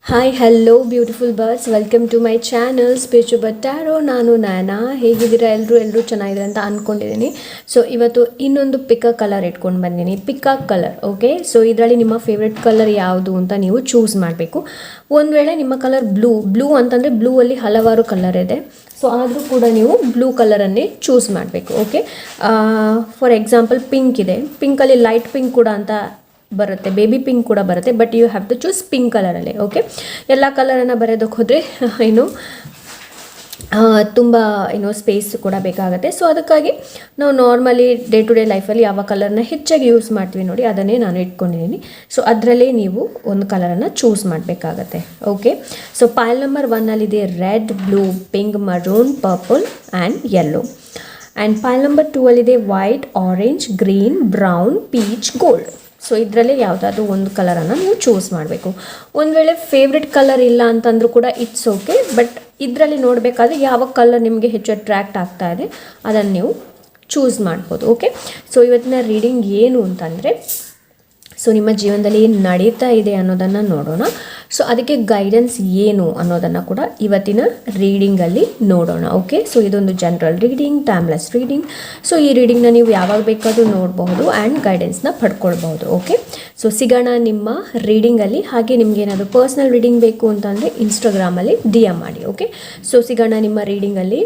Hi hello beautiful birds, welcome to my channel spiritual bird tarot. ನಾನು ನಯನಾ. ಹೇಗಿದ್ದೀರಾ? ಎಲ್ಲರೂ ಚೆನ್ನಾಗಿದೆ ಅಂತ ಅಂದ್ಕೊಂಡಿದ್ದೀನಿ. ಸೊ ಇವತ್ತು ಇನ್ನೊಂದು ಪಿಕಾಕ್ ಕಲರ್ ಇಟ್ಕೊಂಡು ಬಂದೀನಿ. Peacock colour, okay. ಸೊ ಇದರಲ್ಲಿ ನಿಮ್ಮ ಫೇವ್ರೆಟ್ ಕಲರ್ ಯಾವುದು ಅಂತ ನೀವು ಚೂಸ್ ಮಾಡಬೇಕು. ಒಂದು ವೇಳೆ ನಿಮ್ಮ ಕಲರ್ ಬ್ಲೂ ಅಂತಂದರೆ ಬ್ಲೂ ಅಲ್ಲಿ ಹಲವಾರು ಕಲರ್ ಇದೆ. ಸೊ ಆದರೂ ಕೂಡ ನೀವು ಬ್ಲೂ ಕಲರನ್ನೇ ಚೂಸ್ ಮಾಡಬೇಕು, ಓಕೆ. ಫಾರ್ ಎಕ್ಸಾಂಪಲ್ ಪಿಂಕ್ ಇದೆ, ಪಿಂಕಲ್ಲಿ ಲೈಟ್ ಪಿಂಕ್ ಕೂಡ ಅಂತ ಬರುತ್ತೆ, ಬೇಬಿ ಪಿಂಕ್ ಕೂಡ ಬರುತ್ತೆ. But you have to choose pink ಕಲರಲ್ಲಿ, ಓಕೆ. ಎಲ್ಲ ಕಲರನ್ನು ಬರೆಯೋದಕ್ಕೆ ಹೋದರೆ ಏನು ತುಂಬ ಸ್ಪೇಸ್ ಕೂಡ ಬೇಕಾಗುತ್ತೆ. ಸೊ ಅದಕ್ಕಾಗಿ ನಾವು ನಾರ್ಮಲಿ ಡೇ ಟು ಡೇ ಲೈಫಲ್ಲಿ ಯಾವ ಕಲರ್ನ ಹೆಚ್ಚಾಗಿ ಯೂಸ್ ಮಾಡ್ತೀವಿ ನೋಡಿ, ಅದನ್ನೇ ನಾನು ಇಟ್ಕೊಂಡಿದ್ದೀನಿ. ಸೊ ಅದರಲ್ಲೇ ನೀವು ಒಂದು ಕಲರನ್ನು ಚೂಸ್ ಮಾಡಬೇಕಾಗತ್ತೆ, okay. So ಪೈಲ್ number 1 red, blue, pink, maroon, purple and yellow. And ಪೈಲ್ number 2 white, orange, green, brown, peach, gold. So ಇದರಲ್ಲೇ ಯಾವುದಾದ್ರೂ ಒಂದು ಕಲರನ್ನು ನೀವು ಚೂಸ್ ಮಾಡಬೇಕು. ಒಂದು ವೇಳೆ ಫೇವ್ರೆಟ್ ಕಲರ್ ಇಲ್ಲ ಅಂತಂದರೂ ಕೂಡ ಇಟ್ಸ್ ಓಕೆ. ಬಟ್ ಇದರಲ್ಲಿ ನೋಡಬೇಕಾದ್ರೆ ಯಾವ ಕಲರ್ ನಿಮಗೆ ಹೆಚ್ಚು ಅಟ್ರ್ಯಾಕ್ಟ್ ಆಗ್ತಾ ಇದೆ ಅದನ್ನು ನೀವು ಚೂಸ್ ಮಾಡ್ಬೋದು, ಓಕೆ. ಸೊ ಇವತ್ತಿನ ರೀಡಿಂಗ್ ಏನು ಅಂತಂದರೆ, ಸೊ ನಿಮ್ಮ ಜೀವನದಲ್ಲಿ ಏನು ನಡೀತಾ ಇದೆ ಅನ್ನೋದನ್ನು ನೋಡೋಣ. ಸೊ ಅದಕ್ಕೆ ಗೈಡೆನ್ಸ್ ಏನು ಅನ್ನೋದನ್ನು ಕೂಡ ಇವತ್ತಿನ ರೀಡಿಂಗಲ್ಲಿ ನೋಡೋಣ, ಓಕೆ. ಸೊ ಇದೊಂದು general reading, timeless reading. So ಈ ರೀಡಿಂಗ್ನ ನೀವು ಯಾವಾಗ ಬೇಕಾದರೂ ನೋಡಬಹುದು ಆ್ಯಂಡ್ ಗೈಡೆನ್ಸ್ನ ಪಡ್ಕೊಳ್ಬಹುದು, ಓಕೆ. ಸೊ ಸಿಗೋಣ ನಿಮ್ಮ ರೀಡಿಂಗಲ್ಲಿ. ಹಾಗೆ ನಿಮ್ಗೆ ಏನಾದರೂ ಪರ್ಸ್ನಲ್ ರೀಡಿಂಗ್ ಬೇಕು ಅಂತಂದರೆ ಇನ್ಸ್ಟಾಗ್ರಾಮಲ್ಲಿ DM ಮಾಡಿ, ಓಕೆ. ಸೊ ಸಿಗೋಣ ನಿಮ್ಮ ರೀಡಿಂಗಲ್ಲಿ.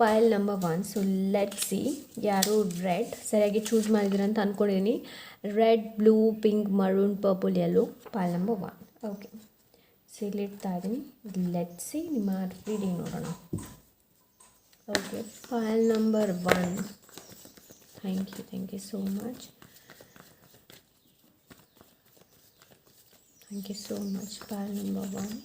Pile number 1. So let see ಯಾರು ರೆಡ್ ಸರಿಯಾಗಿ ಚೂಸ್ ಮಾಡಿದ್ದೀರ ಅಂತ ಅಂದ್ಕೊಂಡಿದ್ದೀನಿ. Red, blue, pink, maroon, purple, yellow, pile number 1, okay. So ಇಲ್ಲಿ ಇಡ್ತಾ ಇದ್ದೀನಿ. ಲೆಟ್ ಸಿ ನಿಮ್ಮ ರೀಡಿಂಗ್ ನೋಡೋಣ, okay. Pile number 1. Thank you so much. Pile number 1.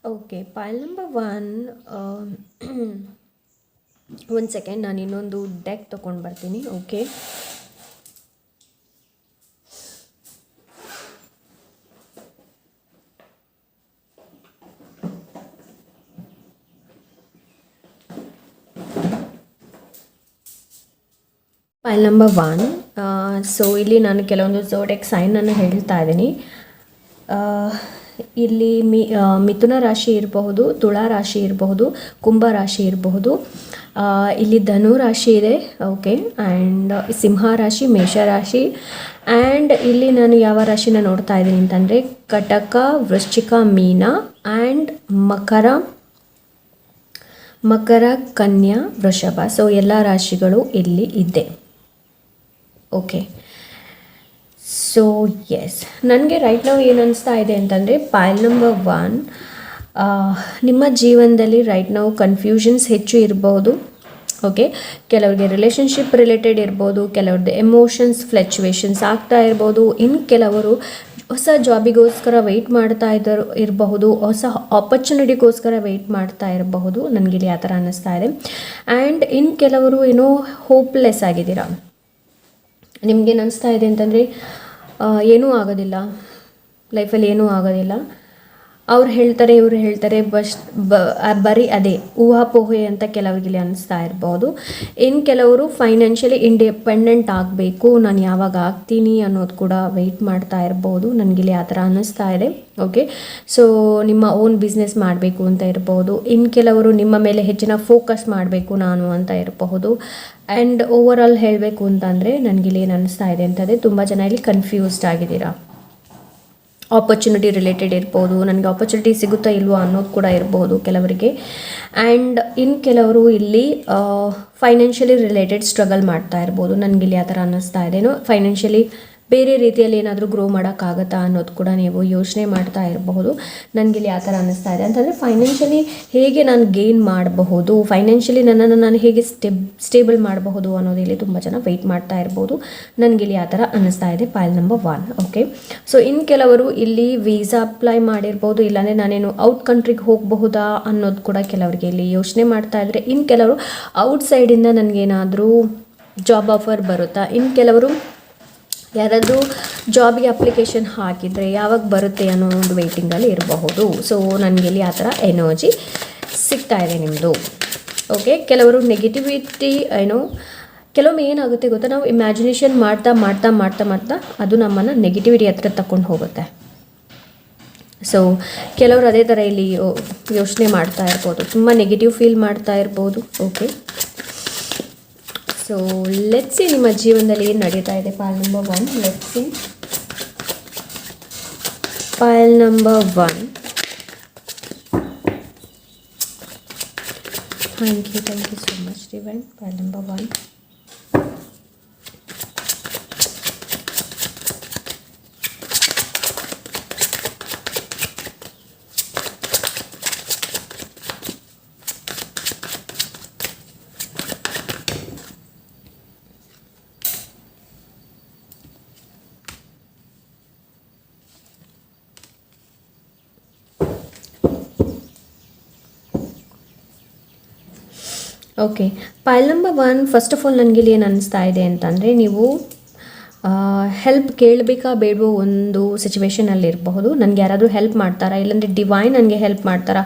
Okay, pile number 1. ಒಂದು ಸೆಕೆಂಡ್, ನಾನು ಇನ್ನೊಂದು ಡೆಕ್ ತೊಗೊಂಡು ಬರ್ತೀನಿ, ಓಕೆ. Pile number 1. ಸೊ ಇಲ್ಲಿ ನಾನು ಕೆಲವೊಂದು ಝೋಡಿಯಾಕ್ ಸೈನನ್ನು ಹೇಳ್ತಾ ಇದ್ದೀನಿ. ಇಲ್ಲಿ ಮಿಥುನ ರಾಶಿ ಇರಬಹುದು, ತುಳಾ ರಾಶಿ ಇರಬಹುದು, ಕುಂಭ ರಾಶಿ ಇರಬಹುದು, ಇಲ್ಲಿ ಧನು ರಾಶಿ ಇದೆ, ಓಕೆ. ಆ್ಯಂಡ್ ಸಿಂಹ ರಾಶಿ, ಮೇಷರಾಶಿ, ಆ್ಯಂಡ್ ಇಲ್ಲಿ ನಾನು ಯಾವ ರಾಶಿನ ನೋಡ್ತಾ ಇದ್ದೀನಿ ಅಂತಂದರೆ ಕಟಕ, ವೃಶ್ಚಿಕ, ಮೀನ ಆ್ಯಂಡ್ ಮಕರ, ಕನ್ಯಾ, ವೃಷಭ. ಸೊ ಎಲ್ಲ ರಾಶಿಗಳು ಇಲ್ಲಿ ಇದೆ, ಓಕೆ. ಸೊ ಎಸ್, ನನಗೆ ರೈಟ್ ನಾವು ಏನು ಅನಿಸ್ತಾ ಇದೆ ಅಂತಂದರೆ ಪೈಲ್ ನಂಬರ್ 1, ನಿಮ್ಮ ಜೀವನದಲ್ಲಿ ರೈಟ್ ನಾವು ಕನ್ಫ್ಯೂಷನ್ಸ್ ಹೆಚ್ಚು ಇರಬಹುದು, ಓಕೆ. ಕೆಲವ್ರಿಗೆ ರಿಲೇಷನ್ಶಿಪ್ ರಿಲೇಟೆಡ್ ಇರ್ಬೋದು, ಕೆಲವ್ರದ್ದು ಎಮೋಷನ್ಸ್ ಫ್ಲಕ್ಚುವೇಷನ್ಸ್ ಆಗ್ತಾ ಇರ್ಬೋದು, ಇನ್ನು ಕೆಲವರು ಹೊಸ ಜಾಬಿಗೋಸ್ಕರ ವೆಯ್ಟ್ ಮಾಡ್ತಾ ಇರಬಹುದು, ಹೊಸ ಆಪರ್ಚುನಿಟಿಗೋಸ್ಕರ ವೆಯ್ಟ್ ಮಾಡ್ತಾ ಇರಬಹುದು. ನನಗಿಲ್ಲಿ ಆ ಥರ ಅನ್ನಿಸ್ತಾ ಇದೆ. ಆ್ಯಂಡ್ ಇನ್ನು ಕೆಲವರು ಏನೋ ಹೋಪ್ಲೆಸ್ ಆಗಿದ್ದೀರಾ. ನಿಮಗೇನು ಅನಿಸ್ತಾ ಇದೆ ಅಂತಂದರೆ ಏನೂ ಆಗೋದಿಲ್ಲ ಲೈಫಲ್ಲಿ, ಏನೂ ಆಗೋದಿಲ್ಲ. ಅವ್ರು ಹೇಳ್ತಾರೆ, ಇವರು ಹೇಳ್ತಾರೆ, ಬರೀ ಅದೇ ಊಹಾಪೋಹೆ ಅಂತ ಕೆಲವರಿಗೆ ಅನಿಸ್ತಾ ಇರ್ಬೋದು. ಇನ್ನು ಕೆಲವರು ಫೈನಾನ್ಷಿಯಲಿ ಇಂಡಿಪೆಂಡೆಂಟ್ ಆಗಬೇಕು, ನಾನು ಯಾವಾಗ ಆಗ್ತೀನಿ ಅನ್ನೋದು ಕೂಡ ವೆಯ್ಟ್ ಮಾಡ್ತಾ ಇರ್ಬೋದು. ನನಗಿಲ್ಲಿ ಆ ಥರ ಅನ್ನಿಸ್ತಾ ಇದೆ, ಓಕೆ. ಸೊ ನಿಮ್ಮ ಓನ್ ಬಿಸ್ನೆಸ್ ಮಾಡಬೇಕು ಅಂತ ಇರ್ಬೋದು. ಇನ್ನು ಕೆಲವರು ನಿಮ್ಮ ಮೇಲೆ ಹೆಚ್ಚಿನ ಫೋಕಸ್ ಮಾಡಬೇಕು ನಾನು ಅಂತ ಇರಬಹುದು. ಆ್ಯಂಡ್ ಓವರ್ ಆಲ್ ಹೇಳಬೇಕು ಅಂತಂದರೆ ನನಗಿಲ್ಲಿ ಏನು ಅನ್ನಿಸ್ತಾ ಇದೆ ಅಂತಂದರೆ ತುಂಬ ಜನ ಇಲ್ಲಿ ಕನ್ಫ್ಯೂಸ್ಡ್ ಆಗಿದ್ದೀರಾ, ಆಪರ್ಚುನಿಟಿ ರಿಲೇಟೆಡ್ ಇರ್ಬೋದು, ನನಗೆ ಆಪರ್ಚುನಿಟಿ ಸಿಗುತ್ತಾ ಇಲ್ವೋ ಅನ್ನೋದು ಕೂಡ ಇರ್ಬೋದು ಕೆಲವರಿಗೆ. ಆ್ಯಂಡ್ ಇನ್ನು ಕೆಲವರು ಇಲ್ಲಿ ಫೈನಾನ್ಷಿಯಲಿ ರಿಲೇಟೆಡ್ ಸ್ಟ್ರಗಲ್ ಮಾಡ್ತಾ ಇರ್ಬೋದು. ನನಗಿಲ್ಲಿ ಆ ಥರ ಅನ್ನಿಸ್ತಾ ಇದೇನೋ ಫೈನಾನ್ಷಿಯಲಿ ಬೇರೆ ರೀತಿಯಲ್ಲಿ ಏನಾದರೂ ಗ್ರೋ ಮಾಡೋಕ್ಕಾಗತ್ತಾ ಅನ್ನೋದು ಕೂಡ ನೀವು ಯೋಚನೆ ಮಾಡ್ತಾ ಇರಬಹುದು. ನನಗಿಲ್ಲಿ ಆ ಥರ ಅನ್ನಿಸ್ತಾ ಇದೆ ಅಂತಂದರೆ ಫೈನಾನ್ಷಿಯಲಿ ಹೇಗೆ ನಾನು ಗೇನ್ ಮಾಡಬಹುದು, ಫೈನಾನ್ಷಿಯಲಿ ನನ್ನನ್ನು ನಾನು ಹೇಗೆ ಸ್ಟೇಬಲ್ ಮಾಡಬಹುದು ಅನ್ನೋದು ಇಲ್ಲಿ ತುಂಬ ಜನ ವೆಯ್ಟ್ ಮಾಡ್ತಾ ಇರ್ಬೋದು. ನನಗಿಲ್ಲಿ ಆ ಥರ ಅನ್ನಿಸ್ತಾ ಇದೆ ಪೈಲ್ ನಂಬರ್ 1. ಓಕೆ, ಸೊ ಇನ್ನು ಕೆಲವರು ಇಲ್ಲಿ ವೀಸಾ ಅಪ್ಲೈ ಮಾಡಿರ್ಬೋದು, ಇಲ್ಲಾಂದರೆ ನಾನೇನು ಔಟ್ ಕಂಟ್ರಿಗೆ ಹೋಗಬಹುದಾ ಅನ್ನೋದು ಕೂಡ ಕೆಲವರಿಗೆ ಇಲ್ಲಿ ಯೋಚನೆ ಮಾಡ್ತಾ ಇದ್ದರೆ, ಇನ್ನು ಕೆಲವರು ಔಟ್ಸೈಡಿಂದ ನನಗೇನಾದರೂ ಜಾಬ್ ಆಫರ್ ಬರುತ್ತಾ, ಇನ್ನು ಕೆಲವರು ಯಾರಾದರೂ ಜಾಬಿಗೆ ಅಪ್ಲಿಕೇಶನ್ ಹಾಕಿದರೆ ಯಾವಾಗ ಬರುತ್ತೆ ಅನ್ನೋ ಒಂದು ವೆಯ್ಟಿಂಗಲ್ಲಿ ಇರಬಹುದು. ಸೊ ನನಗಿಲ್ಲಿ ಆ ಥರ ಎನರ್ಜಿ ಸಿಗ್ತಾ ಇದೆ ನಿಮ್ಮದು. ಓಕೆ, ಕೆಲವರು ನೆಗೆಟಿವಿಟಿ ಕೆಲವೊಮ್ಮೆ ಏನಾಗುತ್ತೆ ಗೊತ್ತಾ, ನಾವು ಇಮ್ಯಾಜಿನೇಷನ್ ಮಾಡ್ತಾ ಮಾಡ್ತಾ ಮಾಡ್ತಾ ಮಾಡ್ತಾ ಅದು ನಮ್ಮನ್ನು ನೆಗೆಟಿವಿಟಿ ಹತ್ರ ತಗೊಂಡು ಹೋಗುತ್ತೆ. ಸೊ ಕೆಲವರು ಅದೇ ಥರ ಇಲ್ಲಿ ಯೋಚನೆ ಮಾಡ್ತಾ ಇರ್ಬೋದು, ತುಂಬ ನೆಗೆಟಿವ್ ಫೀಲ್ ಮಾಡ್ತಾ ಇರ್ಬೋದು. ಓಕೆ, ಸೊ ಲೆಟ್ಸ್ ಸಿ ನಿಮ್ಮ ಜೀವನದಲ್ಲಿ ಏನು ನಡೀತಾ ಇದೆ. Pile number 1, let's see pile number 1. Thank you so much divine. Pile number 1. Okay, pile number 1 first of all ನನಗಿಲ್ಲಿ ಏನು ಅನ್ನಿಸ್ತಾ ಇದೆ ಅಂತಂದರೆ, ನೀವು ಹೆಲ್ಪ್ ಕೇಳಬೇಕಾ ಬೇಡವೋ ಒಂದು ಸಿಚುವೇಷನಲ್ಲಿ ಇರಬಹುದು. ನನಗೆ ಯಾರಾದರೂ ಹೆಲ್ಪ್ ಮಾಡ್ತಾರಾ, ಇಲ್ಲಾಂದರೆ ಡಿವೈನ್ ನನಗೆ ಹೆಲ್ಪ್ ಮಾಡ್ತಾರಾ,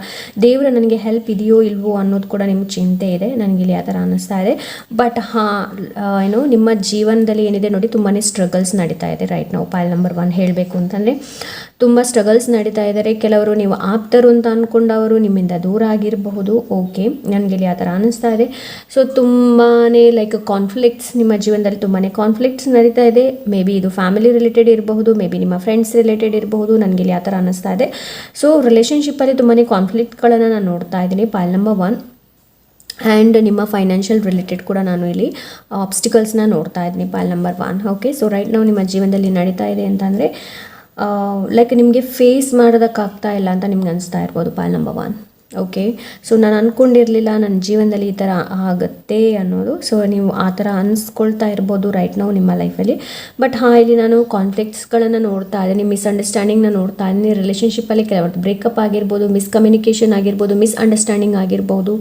ದೇವರು ನನಗೆ ಹೆಲ್ಪ್ ಇದೆಯೋ ಇಲ್ವೋ ಅನ್ನೋದು ಕೂಡ ನಿಮ್ಗೆ ಚಿಂತೆ ಇದೆ. ನನಗಿಲ್ಲಿ ಆ ಥರ ಅನ್ನಿಸ್ತಾ ಇದೆ. ಬಟ್ ನಿಮ್ಮ ಜೀವನದಲ್ಲಿ ಏನಿದೆ ನೋಡಿ, ತುಂಬಾ ಸ್ಟ್ರಗಲ್ಸ್ ನಡೀತಾ ಇದೆ ರೈಟ್ ನಾವು. ಪೈಲ್ ನಂಬರ್ 1 ಹೇಳಬೇಕು ಅಂತಂದರೆ ತುಂಬ ಸ್ಟ್ರಗಲ್ಸ್ ನಡೀತಾ ಇದ್ದಾರೆ. ಕೆಲವರು ನೀವು ಆಪ್ತರು ಅಂತ ಅಂದ್ಕೊಂಡವರು ನಿಮ್ಮಿಂದ ದೂರ ಆಗಿರಬಹುದು. ಓಕೆ, ನನಗಿಲ್ಲಿ ಆ ಥರ ಅನ್ನಿಸ್ತಾ ಇದೆ. ಸೊ ತುಂಬಾ ಕಾನ್ಫ್ಲಿಕ್ಟ್ಸ್ ನಿಮ್ಮ ಜೀವನದಲ್ಲಿ ತುಂಬಾ ಕಾನ್ಫ್ಲಿಕ್ಟ್ಸ್ ನಡೀತಾ ಇದೆ. ಮೇ ಬಿ ಇದು ಫ್ಯಾಮಿಲಿ ರಿಲೇಟೆಡ್ ಇರಬಹುದು, ಮೇ ಬಿ ನಿಮ್ಮ ಫ್ರೆಂಡ್ಸ್ ರಿಲೇಟೆಡ್ ಇರಬಹುದು. ನನಗಿಲ್ಲಿ ಆ ಥರ ಅನ್ನಿಸ್ತಾ ಇದೆ. ಸೊ ರಿಲೇಷನ್ಶಿಪ್ಪಲ್ಲಿ ತುಂಬಾ ಕಾನ್ಫ್ಲಿಕ್ಟ್ಗಳನ್ನು ನಾನು ನೋಡ್ತಾ ಇದ್ದೀನಿ ಪೈಲ್ ನಂಬರ್ 1. ಆ್ಯಂಡ್ ನಿಮ್ಮ ಫೈನಾನ್ಷಿಯಲ್ ರಿಲೇಟೆಡ್ ಕೂಡ ನಾನು ಇಲ್ಲಿ ಆಬ್ಸ್ಟಿಕಲ್ಸ್ನ ನೋಡ್ತಾ ಇದ್ದೀನಿ ಪೈಲ್ ನಂಬರ್ 1. ಓಕೆ, ಸೊ ರೈಟ್ ನಾವು ನಿಮ್ಮ ಜೀವನದಲ್ಲಿ ನಡೀತಾ ಇದೆ ಅಂತಂದರೆ ನಿಮಗೆ ಫೇಸ್ ಮಾಡೋದಕ್ಕಾಗ್ತಾ ಇಲ್ಲ ಅಂತ ನಿಮ್ಗೆ ಅನಿಸ್ತಾ ಇರ್ಬೋದು ಪೈಲ್ ನಂಬರ್ 1. ಓಕೆ, ಸೊ ನಾನು ಅಂದ್ಕೊಂಡಿರಲಿಲ್ಲ ನನ್ನ ಜೀವನದಲ್ಲಿ ಈ ಥರ ಆಗುತ್ತೆ ಅನ್ನೋದು. ಸೊ ನೀವು ಆ ಥರ ಅನಿಸ್ಕೊಳ್ತಾ ಇರ್ಬೋದು ರೈಟ್ ನಾವು ನಿಮ್ಮ ಲೈಫಲ್ಲಿ. ಬಟ್ ಇಲ್ಲಿ ನಾನು ಕಾನ್ಫ್ಲಿಕ್ಟ್ಸ್ಗಳನ್ನು ನೋಡ್ತಾ ಇದ್ದೀನಿ, ಮಿಸ್ಅಂಡರ್ಸ್ಟ್ಯಾಂಡಿಂಗ್ನ ನೋಡ್ತಾ ಇದ್ದೀನಿ. ರಿಲೇಷನ್ಶಿಪ್ಪಲ್ಲಿ ಕೆಲವೊಂದು ಬ್ರೇಕಪ್ ಆಗಿರ್ಬೋದು, ಮಿಸ್ಕಮ್ಯುನಿಕೇಷನ್ ಆಗಿರ್ಬೋದು, ಮಿಸ್ಅಂಡರ್ಸ್ಟ್ಯಾಂಡಿಂಗ್ ಆಗಿರ್ಬೋದು.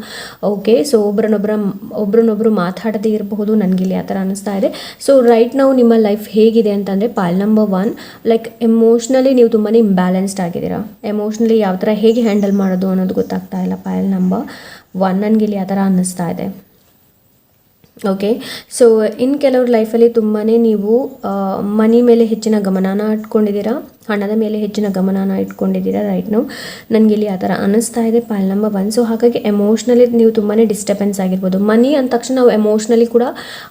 ಓಕೆ, ಸೊ ಒಬ್ರನ್ನೊಬ್ಬರು ಮಾತಾಡದೇ ಇರಬಹುದು. ನನಗಿಲ್ಲಿ ಆ ಥರ ಅನ್ನಿಸ್ತಾ ಇದೆ. ಸೊ ರೈಟ್ ನಾವು ನಿಮ್ಮ ಲೈಫ್ ಹೇಗಿದೆ ಅಂತಂದರೆ ಪೈಲ್ ನಂಬರ್ 1 ಎಮೋಷ್ನಲಿ ನೀವು ತುಂಬಾ ಇಂಬ್ಯಾಲೆನ್ಸ್ಡ್ ಆಗಿದ್ದೀರಾ. ಎಮೋಷ್ನಲಿ ಯಾವ ಥರ ಹೇಗೆ ಹ್ಯಾಂಡಲ್ ಮಾಡೋದು ಅನ್ನೋದು ಗೊತ್ತಾಗ್ತಾ ಇಲ್ಲ ಪೈಲ್ ನಂಬರ್ 1. ನನಗಿಲ್ಲಿ ಆ ಥರ ಅನ್ನಿಸ್ತಾ ಇದೆ. ಓಕೆ, ಸೊ ಇನ್ನು ಕೆಲವ್ರ ಲೈಫಲ್ಲಿ ತುಂಬಾ ನೀವು ಮನಿ ಮೇಲೆ ಹೆಚ್ಚಿನ ಗಮನನ ಇಟ್ಕೊಂಡಿದ್ದೀರಾ, ಹಣದ ಮೇಲೆ ಹೆಚ್ಚಿನ ಗಮನನ ಇಟ್ಕೊಂಡಿದ್ದೀರಾ ರೈಟ್ ನಾವು. ನನಗಿಲ್ಲಿ ಆ ಥರ ಅನ್ನಿಸ್ತಾ ಇದೆ ಪೈಲ್ ನಂಬರ್ 1. ಸೊ ಹಾಗಾಗಿ ಎಮೋಷ್ನಲಿ ನೀವು ತುಂಬಾ ಡಿಸ್ಟರ್ಬೆನ್ಸ್ ಆಗಿರ್ಬೋದು. ಮನಿ ಅಂದ ತಕ್ಷಣ ನಾವು ಎಮೋಷ್ನಲಿ ಕೂಡ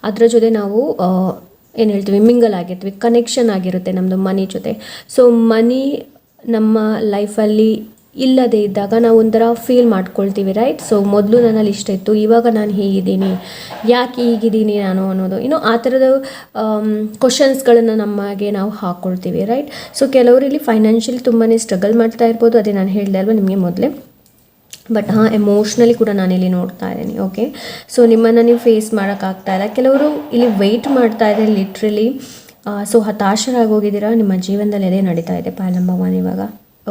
ಅದರ ಜೊತೆ ನಾವು ಏನು ಹೇಳ್ತೀವಿ, ಮಿಂಗಲ್ ಆಗಿರ್ತೀವಿ, ಕನೆಕ್ಷನ್ ಆಗಿರುತ್ತೆ ನಮ್ಮದು ಮನಿ ಜೊತೆ. ಸೊ ಮನಿ ನಮ್ಮ ಲೈಫಲ್ಲಿ ಇಲ್ಲದೇ ಇದ್ದಾಗ ನಾವು ಒಂಥರ ಫೀಲ್ ಮಾಡ್ಕೊಳ್ತೀವಿ ರೈಟ್. ಸೊ ಮೊದಲು ನನ್ನಲ್ಲಿ ಇಷ್ಟ ಇತ್ತು, ಇವಾಗ ನಾನು ಹೀಗಿದ್ದೀನಿ, ಯಾಕೆ ಹೀಗಿದ್ದೀನಿ ನಾನು ಅನ್ನೋದು ಆ ಥರದ ಕ್ವಶನ್ಸ್ಗಳನ್ನು ನಮಗೆ ನಾವು ಹಾಕ್ಕೊಳ್ತೀವಿ ರೈಟ್. ಸೊ ಕೆಲವರು ಇಲ್ಲಿ ಫೈನಾನ್ಷಿಯಲಿ ತುಂಬಾ ಸ್ಟ್ರಗಲ್ ಮಾಡ್ತಾ ಇರ್ಬೋದು, ಅದೇ ನಾನು ಹೇಳಿದೆ ಅಲ್ವಾ ನಿಮಗೆ ಮೊದಲೇ. ಬಟ್ ಎಮೋಷ್ನಲಿ ಕೂಡ ನಾನಿಲ್ಲಿ ನೋಡ್ತಾ ಇದ್ದೀನಿ. ಓಕೆ, ಸೊ ನಿಮ್ಮನ್ನು ನೀವು ಫೇಸ್ ಮಾಡೋಕ್ಕಾಗ್ತಾ ಇಲ್ಲ. ಕೆಲವರು ಇಲ್ಲಿ ವೆಯ್ಟ್ ಮಾಡ್ತಾ ಇದ್ದಾರೆ ಲಿಟ್ರಲಿ. ಸೊ ಹತಾಶರಾಗೋಗಿದ್ದೀರಾ, ನಿಮ್ಮ ಜೀವನದಲ್ಲಿ ಅದೇ ನಡೀತಾ ಇದೆ ಪೈಲ್ ನಂಬರ್ 1 ಇವಾಗ.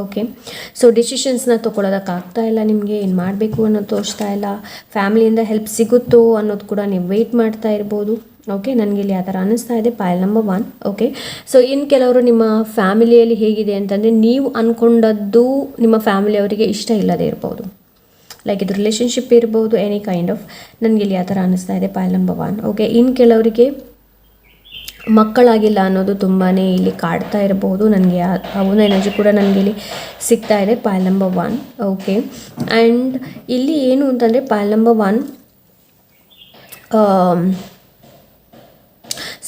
ಓಕೆ, ಸೊ ಡಿಸಿಷನ್ಸ್ನ ತೊಗೊಳೋದಕ್ಕಾಗ್ತಾ ಇಲ್ಲ ನಿಮಗೆ, ಏನು ಮಾಡಬೇಕು ಅನ್ನೋದು ತೋರಿಸ್ತಾ ಇಲ್ಲ. ಫ್ಯಾಮಿಲಿಯಿಂದ ಹೆಲ್ಪ್ ಸಿಗುತ್ತೋ ಅನ್ನೋದು ಕೂಡ ನೀವು ವೆಯ್ಟ್ ಮಾಡ್ತಾ ಇರ್ಬೋದು. ಓಕೆ, ನನಗಿಲ್ಲಿ ಆ ಥರ ಅನ್ನಿಸ್ತಾ ಇದೆ ಪೈಲ್ ನಂಬರ್ 1. ಓಕೆ, ಸೊ ಇನ್ನು ಕೆಲವರು ನಿಮ್ಮ ಫ್ಯಾಮಿಲಿಯಲ್ಲಿ ಹೇಗಿದೆ ಅಂತಂದರೆ, ನೀವು ಅಂದ್ಕೊಂಡದ್ದು ನಿಮ್ಮ ಫ್ಯಾಮಿಲಿಯವರಿಗೆ ಇಷ್ಟ ಇಲ್ಲದೇ ಇರ್ಬೋದು. ಇದು ರಿಲೇಷನ್ಶಿಪ್ ಇರ್ಬೋದು, ಎನಿ ಕೈಂಡ್ ಆಫ್. ನನಗಿಲ್ಲಿ ಆ ಥರ ಅನ್ನಿಸ್ತಾ ಇದೆ ಪೈಲ್ ನಂಬರ್ 1. ಓಕೆ, ಇನ್ನು ಕೆಲವರಿಗೆ ಮಕ್ಕಳಾಗಿಲ್ಲ ಅನ್ನೋದು ತುಂಬಾ ಇಲ್ಲಿ ಕಾಡ್ತಾ ಇರಬಹುದು. ನನಗೆ ಅವನ ಎನರ್ಜಿ ಕೂಡ ನನಗೆ ಇಲ್ಲಿ ಸಿಗ್ತಾ ಇದೆ ಪೈಲ್ ನಂಬರ್ 1. ಓಕೆ, ಆ್ಯಂಡ್ ಇಲ್ಲಿ ಏನು ಅಂತಂದರೆ ಪೈಲ್ ನಂಬರ್ 1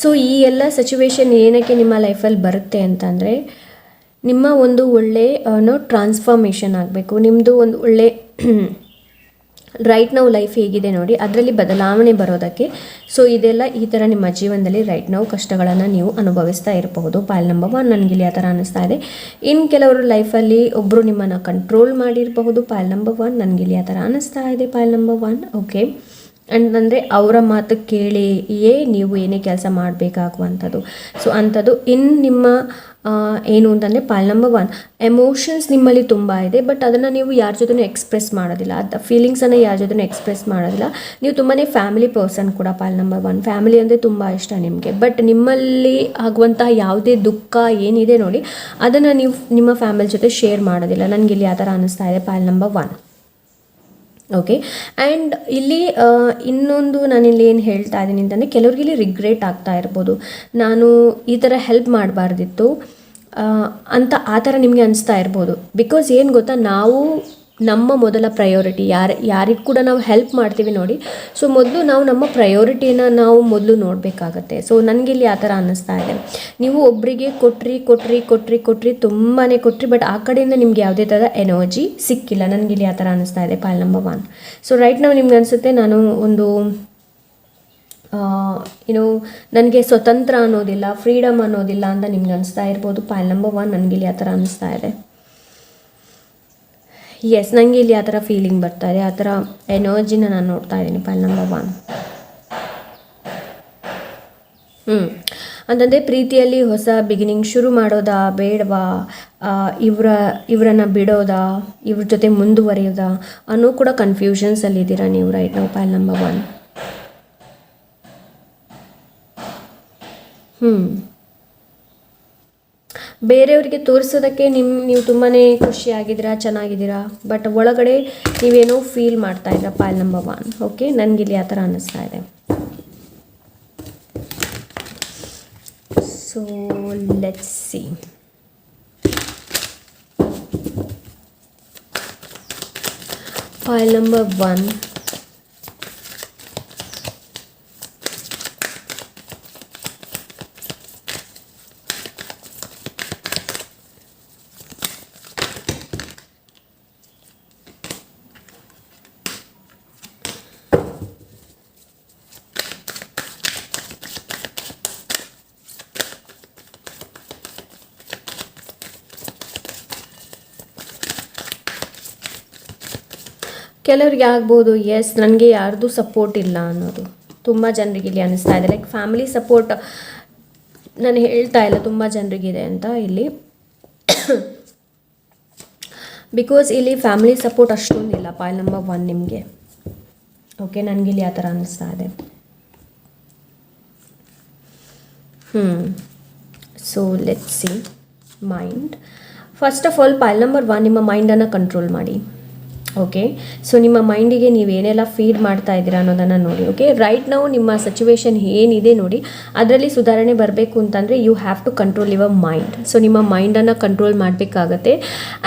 ಸೊ ಈ ಎಲ್ಲ ಸಿಚುವೇಶನ್ ಏನಕ್ಕೆ ನಿಮ್ಮ ಲೈಫಲ್ಲಿ ಬರುತ್ತೆ ಅಂತಂದರೆ, ನಿಮ್ಮ ಒಂದು ಒಳ್ಳೆ ಟ್ರಾನ್ಸ್ಫಾರ್ಮೇಷನ್ ಆಗಬೇಕು, ನಿಮ್ಮದು ಒಂದು ಒಳ್ಳೆ ರೈಟ್ ನಾವು ಲೈಫ್ ಹೇಗಿದೆ ನೋಡಿ ಅದರಲ್ಲಿ ಬದಲಾವಣೆ ಬರೋದಕ್ಕೆ. ಸೊ ಇದೆಲ್ಲ ಈ ಥರ ನಿಮ್ಮ ಜೀವನದಲ್ಲಿ ರೈಟ್ ನಾವು ಕಷ್ಟಗಳನ್ನು ನೀವು ಅನುಭವಿಸ್ತಾ ಇರಬಹುದು. ಪಾಲ್ ನಂಬರ್ 1 ನನಗಿಲ್ಲಿ ಆ ಥರ ಅನ್ನಿಸ್ತಾ ಇದೆ. ಇನ್ನು ಕೆಲವರು ಲೈಫಲ್ಲಿ ಒಬ್ಬರು ನಿಮ್ಮನ್ನು ಕಂಟ್ರೋಲ್ ಮಾಡಿರಬಹುದು. ಪಾಲ್ ನಂಬರ್ 1 ನನಗಿಲ್ಲಿ ಆ ಥರ ಅನ್ನಿಸ್ತಾ ಇದೆ. Pile number 1 okay. ಅಂದರೆ ಅವರ ಮಾತು ಕೇಳಿಯೇ ನೀವು ಏನೇ ಕೆಲಸ ಮಾಡಬೇಕಾಗುವಂಥದ್ದು. ಸೊ ಅಂಥದ್ದು ಇನ್ನು ನಿಮ್ಮ ಏನು ಅಂತಂದರೆ ಪಾಲ್ ನಂಬರ್ 1 ಎಮೋಷನ್ಸ್ ನಿಮ್ಮಲ್ಲಿ ತುಂಬ ಇದೆ, ಬಟ್ ಅದನ್ನು ನೀವು ಯಾರ ಜೊತೆನೂ ಎಕ್ಸ್ಪ್ರೆಸ್ ಮಾಡೋದಿಲ್ಲ, ಅದು ಫೀಲಿಂಗ್ಸನ್ನು ಯಾರ ಜೊತೆನೂ ಎಕ್ಸ್ಪ್ರೆಸ್ ಮಾಡೋದಿಲ್ಲ. ನೀವು ತುಂಬಾ ಫ್ಯಾಮಿಲಿ ಪರ್ಸನ್ ಕೂಡ. ಪಾಲ್ ನಂಬರ್ 1 ಫ್ಯಾಮಿಲಿ ಅಂದರೆ ತುಂಬ ಇಷ್ಟ ನಿಮಗೆ, ಬಟ್ ನಿಮ್ಮಲ್ಲಿ ಆಗುವಂತಹ ಯಾವುದೇ ದುಃಖ ಏನಿದೆ ನೋಡಿ ಅದನ್ನು ನೀವು ನಿಮ್ಮ ಫ್ಯಾಮಿಲಿ ಜೊತೆ ಶೇರ್ ಮಾಡೋದಿಲ್ಲ. ನನಗಿಲ್ಲಿ ಆ ಥರ ಅನ್ನಿಸ್ತಾ ಇದೆ. Pile number 1 okay. ಆ್ಯಂಡ್ ಇಲ್ಲಿ ಇನ್ನೊಂದು ನಾನಿಲ್ಲಿ ಏನು ಹೇಳ್ತಾ ಇದ್ದೀನಿ ಅಂತಂದರೆ ಕೆಲವ್ರಿಗೆ ಇಲ್ಲಿ ರಿಗ್ರೆಟ್ ಆಗ್ತಾ ಇರ್ಬೋದು, ನಾನು ಈ ಥರ ಹೆಲ್ಪ್ ಮಾಡಬಾರ್ದಿತ್ತು ಅಂತ ಆ ಥರ ನಿಮಗೆ ಅನಿಸ್ತಾ ಇರ್ಬೋದು. ಬಿಕಾಸ್ ಏನು ಗೊತ್ತಾ, ನಾವು ನಮ್ಮ ಮೊದಲ ಪ್ರಯಾರಿಟಿ ಯಾರಿಗೆ ಕೂಡ ನಾವು ಹೆಲ್ಪ್ ಮಾಡ್ತೀವಿ ನೋಡಿ, ಸೊ ಮೊದಲು ನಾವು ನಮ್ಮ ಪ್ರಯಾರಿಟಿನ ನಾವು ಮೊದಲು ನೋಡಬೇಕಾಗತ್ತೆ. ಸೊ ನನಗಿಲ್ಲಿ ಆ ಥರ ಅನ್ನಿಸ್ತಾ ಇದೆ. ನೀವು ಒಬ್ಬರಿಗೆ ಕೊಟ್ರಿ ತುಂಬಾ ಕೊಟ್ರಿ, ಬಟ್ ಆ ಕಡೆಯಿಂದ ನಿಮ್ಗೆ ಯಾವುದೇ ಥರದ ಎನರ್ಜಿ ಸಿಕ್ಕಿಲ್ಲ. ನನಗಿಲ್ಲಿ ಆ ಥರ ಅನ್ನಿಸ್ತಾ ಇದೆ. Pile number 1. ಸೊ ರೈಟ್ ನಾವು ನಿಮ್ಗೆ ಅನಿಸುತ್ತೆ ನಾನು ಒಂದು ನನಗೆ ಸ್ವತಂತ್ರ ಅನ್ನೋದಿಲ್ಲ, ಫ್ರೀಡಮ್ ಅನ್ನೋದಿಲ್ಲ ಅಂತ ನಿಮ್ಗೆ ಅನಿಸ್ತಾ ಇರ್ಬೋದು. ಪಾಲ್ ನಂಬರ್ 1 ನನಗಿಲ್ಲಿ ಆ ಥರ ಅನ್ನಿಸ್ತಾ ಇದೆ. ಎಸ್, ನನಗೆ ಇಲ್ಲಿ ಆ ಥರ ಫೀಲಿಂಗ್ ಬರ್ತಾ ಇದೆ, ಆ ಥರ ಎನರ್ಜಿನ ನಾನು ನೋಡ್ತಾ ಇದ್ದೀನಿ. ಪಾಲ್ ನಂಬರ್ 1 ಅಂತಂದರೆ ಪ್ರೀತಿಯಲ್ಲಿ ಹೊಸ ಬಿಗಿನಿಂಗ್ ಶುರು ಮಾಡೋದಾ ಬೇಡವಾ, ಇವರನ್ನು ಬಿಡೋದಾ, ಇವ್ರ ಜೊತೆ ಮುಂದುವರಿಯೋದಾ ಅನ್ನೋ ಕೂಡ ಕನ್ಫ್ಯೂಷನ್ಸಲ್ಲಿದ್ದೀರಾ ನೀವು ರೈಟ್ ನಾವು. ಪಾಲ್ ನಂಬರ್ 1 ಬೇರೆಯವರಿಗೆ ತೋರಿಸೋದಕ್ಕೆ ನೀವು ತುಂಬಾ ಖುಷಿಯಾಗಿದ್ದೀರಾ, ಚೆನ್ನಾಗಿದ್ದೀರಾ, ಬಟ್ ಒಳಗಡೆ ನೀವೇನೋ ಫೀಲ್ ಮಾಡ್ತಾ ಇದ್ದೀರಾ. Pal number 1 okay. ನನಗಿಲ್ಲಿ ಆ ಥರ ಅನ್ನಿಸ್ತಾ ಇದೆ. So let's see. Pile number 1 ಕೆಲವ್ರಿಗೆ ಆಗ್ಬೋದು ಎಸ್ ನನಗೆ ಯಾರ್ದು ಸಪೋರ್ಟ್ ಇಲ್ಲ ಅನ್ನೋದು. ತುಂಬ ಜನರಿಗೆ ಇಲ್ಲಿ ಅನ್ನಿಸ್ತಾ ಇದೆ. ಲೈಕ್ ಫ್ಯಾಮಿಲಿ ಸಪೋರ್ಟ್ ನಾನು ಹೇಳ್ತಾ ಇಲ್ಲ ತುಂಬ ಜನರಿಗಿದೆ ಅಂತ ಇಲ್ಲಿ. ಬಿಕಾಸ್ ಇಲ್ಲಿ ಫ್ಯಾಮಿಲಿ ಸಪೋರ್ಟ್ ಅಷ್ಟೊಂದಿಲ್ಲ. ಪಾಲ್ ನಂಬರ್ 1 ನಿಮಗೆ ಓಕೆ. ನನಗಿಲ್ಲಿ ಆ ಥರ ಅನ್ನಿಸ್ತಾ ಇದೆ. So let's see. Mind first of all pile number 1 ನಿಮ್ಮ ಮೈಂಡನ್ನು ಕಂಟ್ರೋಲ್ ಮಾಡಿ. ಓಕೆ. ಸೊ ನಿಮ್ಮ ಮೈಂಡಿಗೆ ನೀವೇನೆಲ್ಲ ಫೀಡ್ ಮಾಡ್ತಾ ಇದ್ದೀರಾ ಅನ್ನೋದನ್ನು ನೋಡಿ. ಓಕೆ. ರೈಟ್ ನಾವು ನಿಮ್ಮ ಸಿಚುವೇಶನ್ ಏನಿದೆ ನೋಡಿ ಅದರಲ್ಲಿ ಸುಧಾರಣೆ ಬರಬೇಕು ಅಂತಂದರೆ you have to control your mind. So ನಿಮ್ಮ ಮೈಂಡನ್ನು ಕಂಟ್ರೋಲ್ ಮಾಡಬೇಕಾಗತ್ತೆ.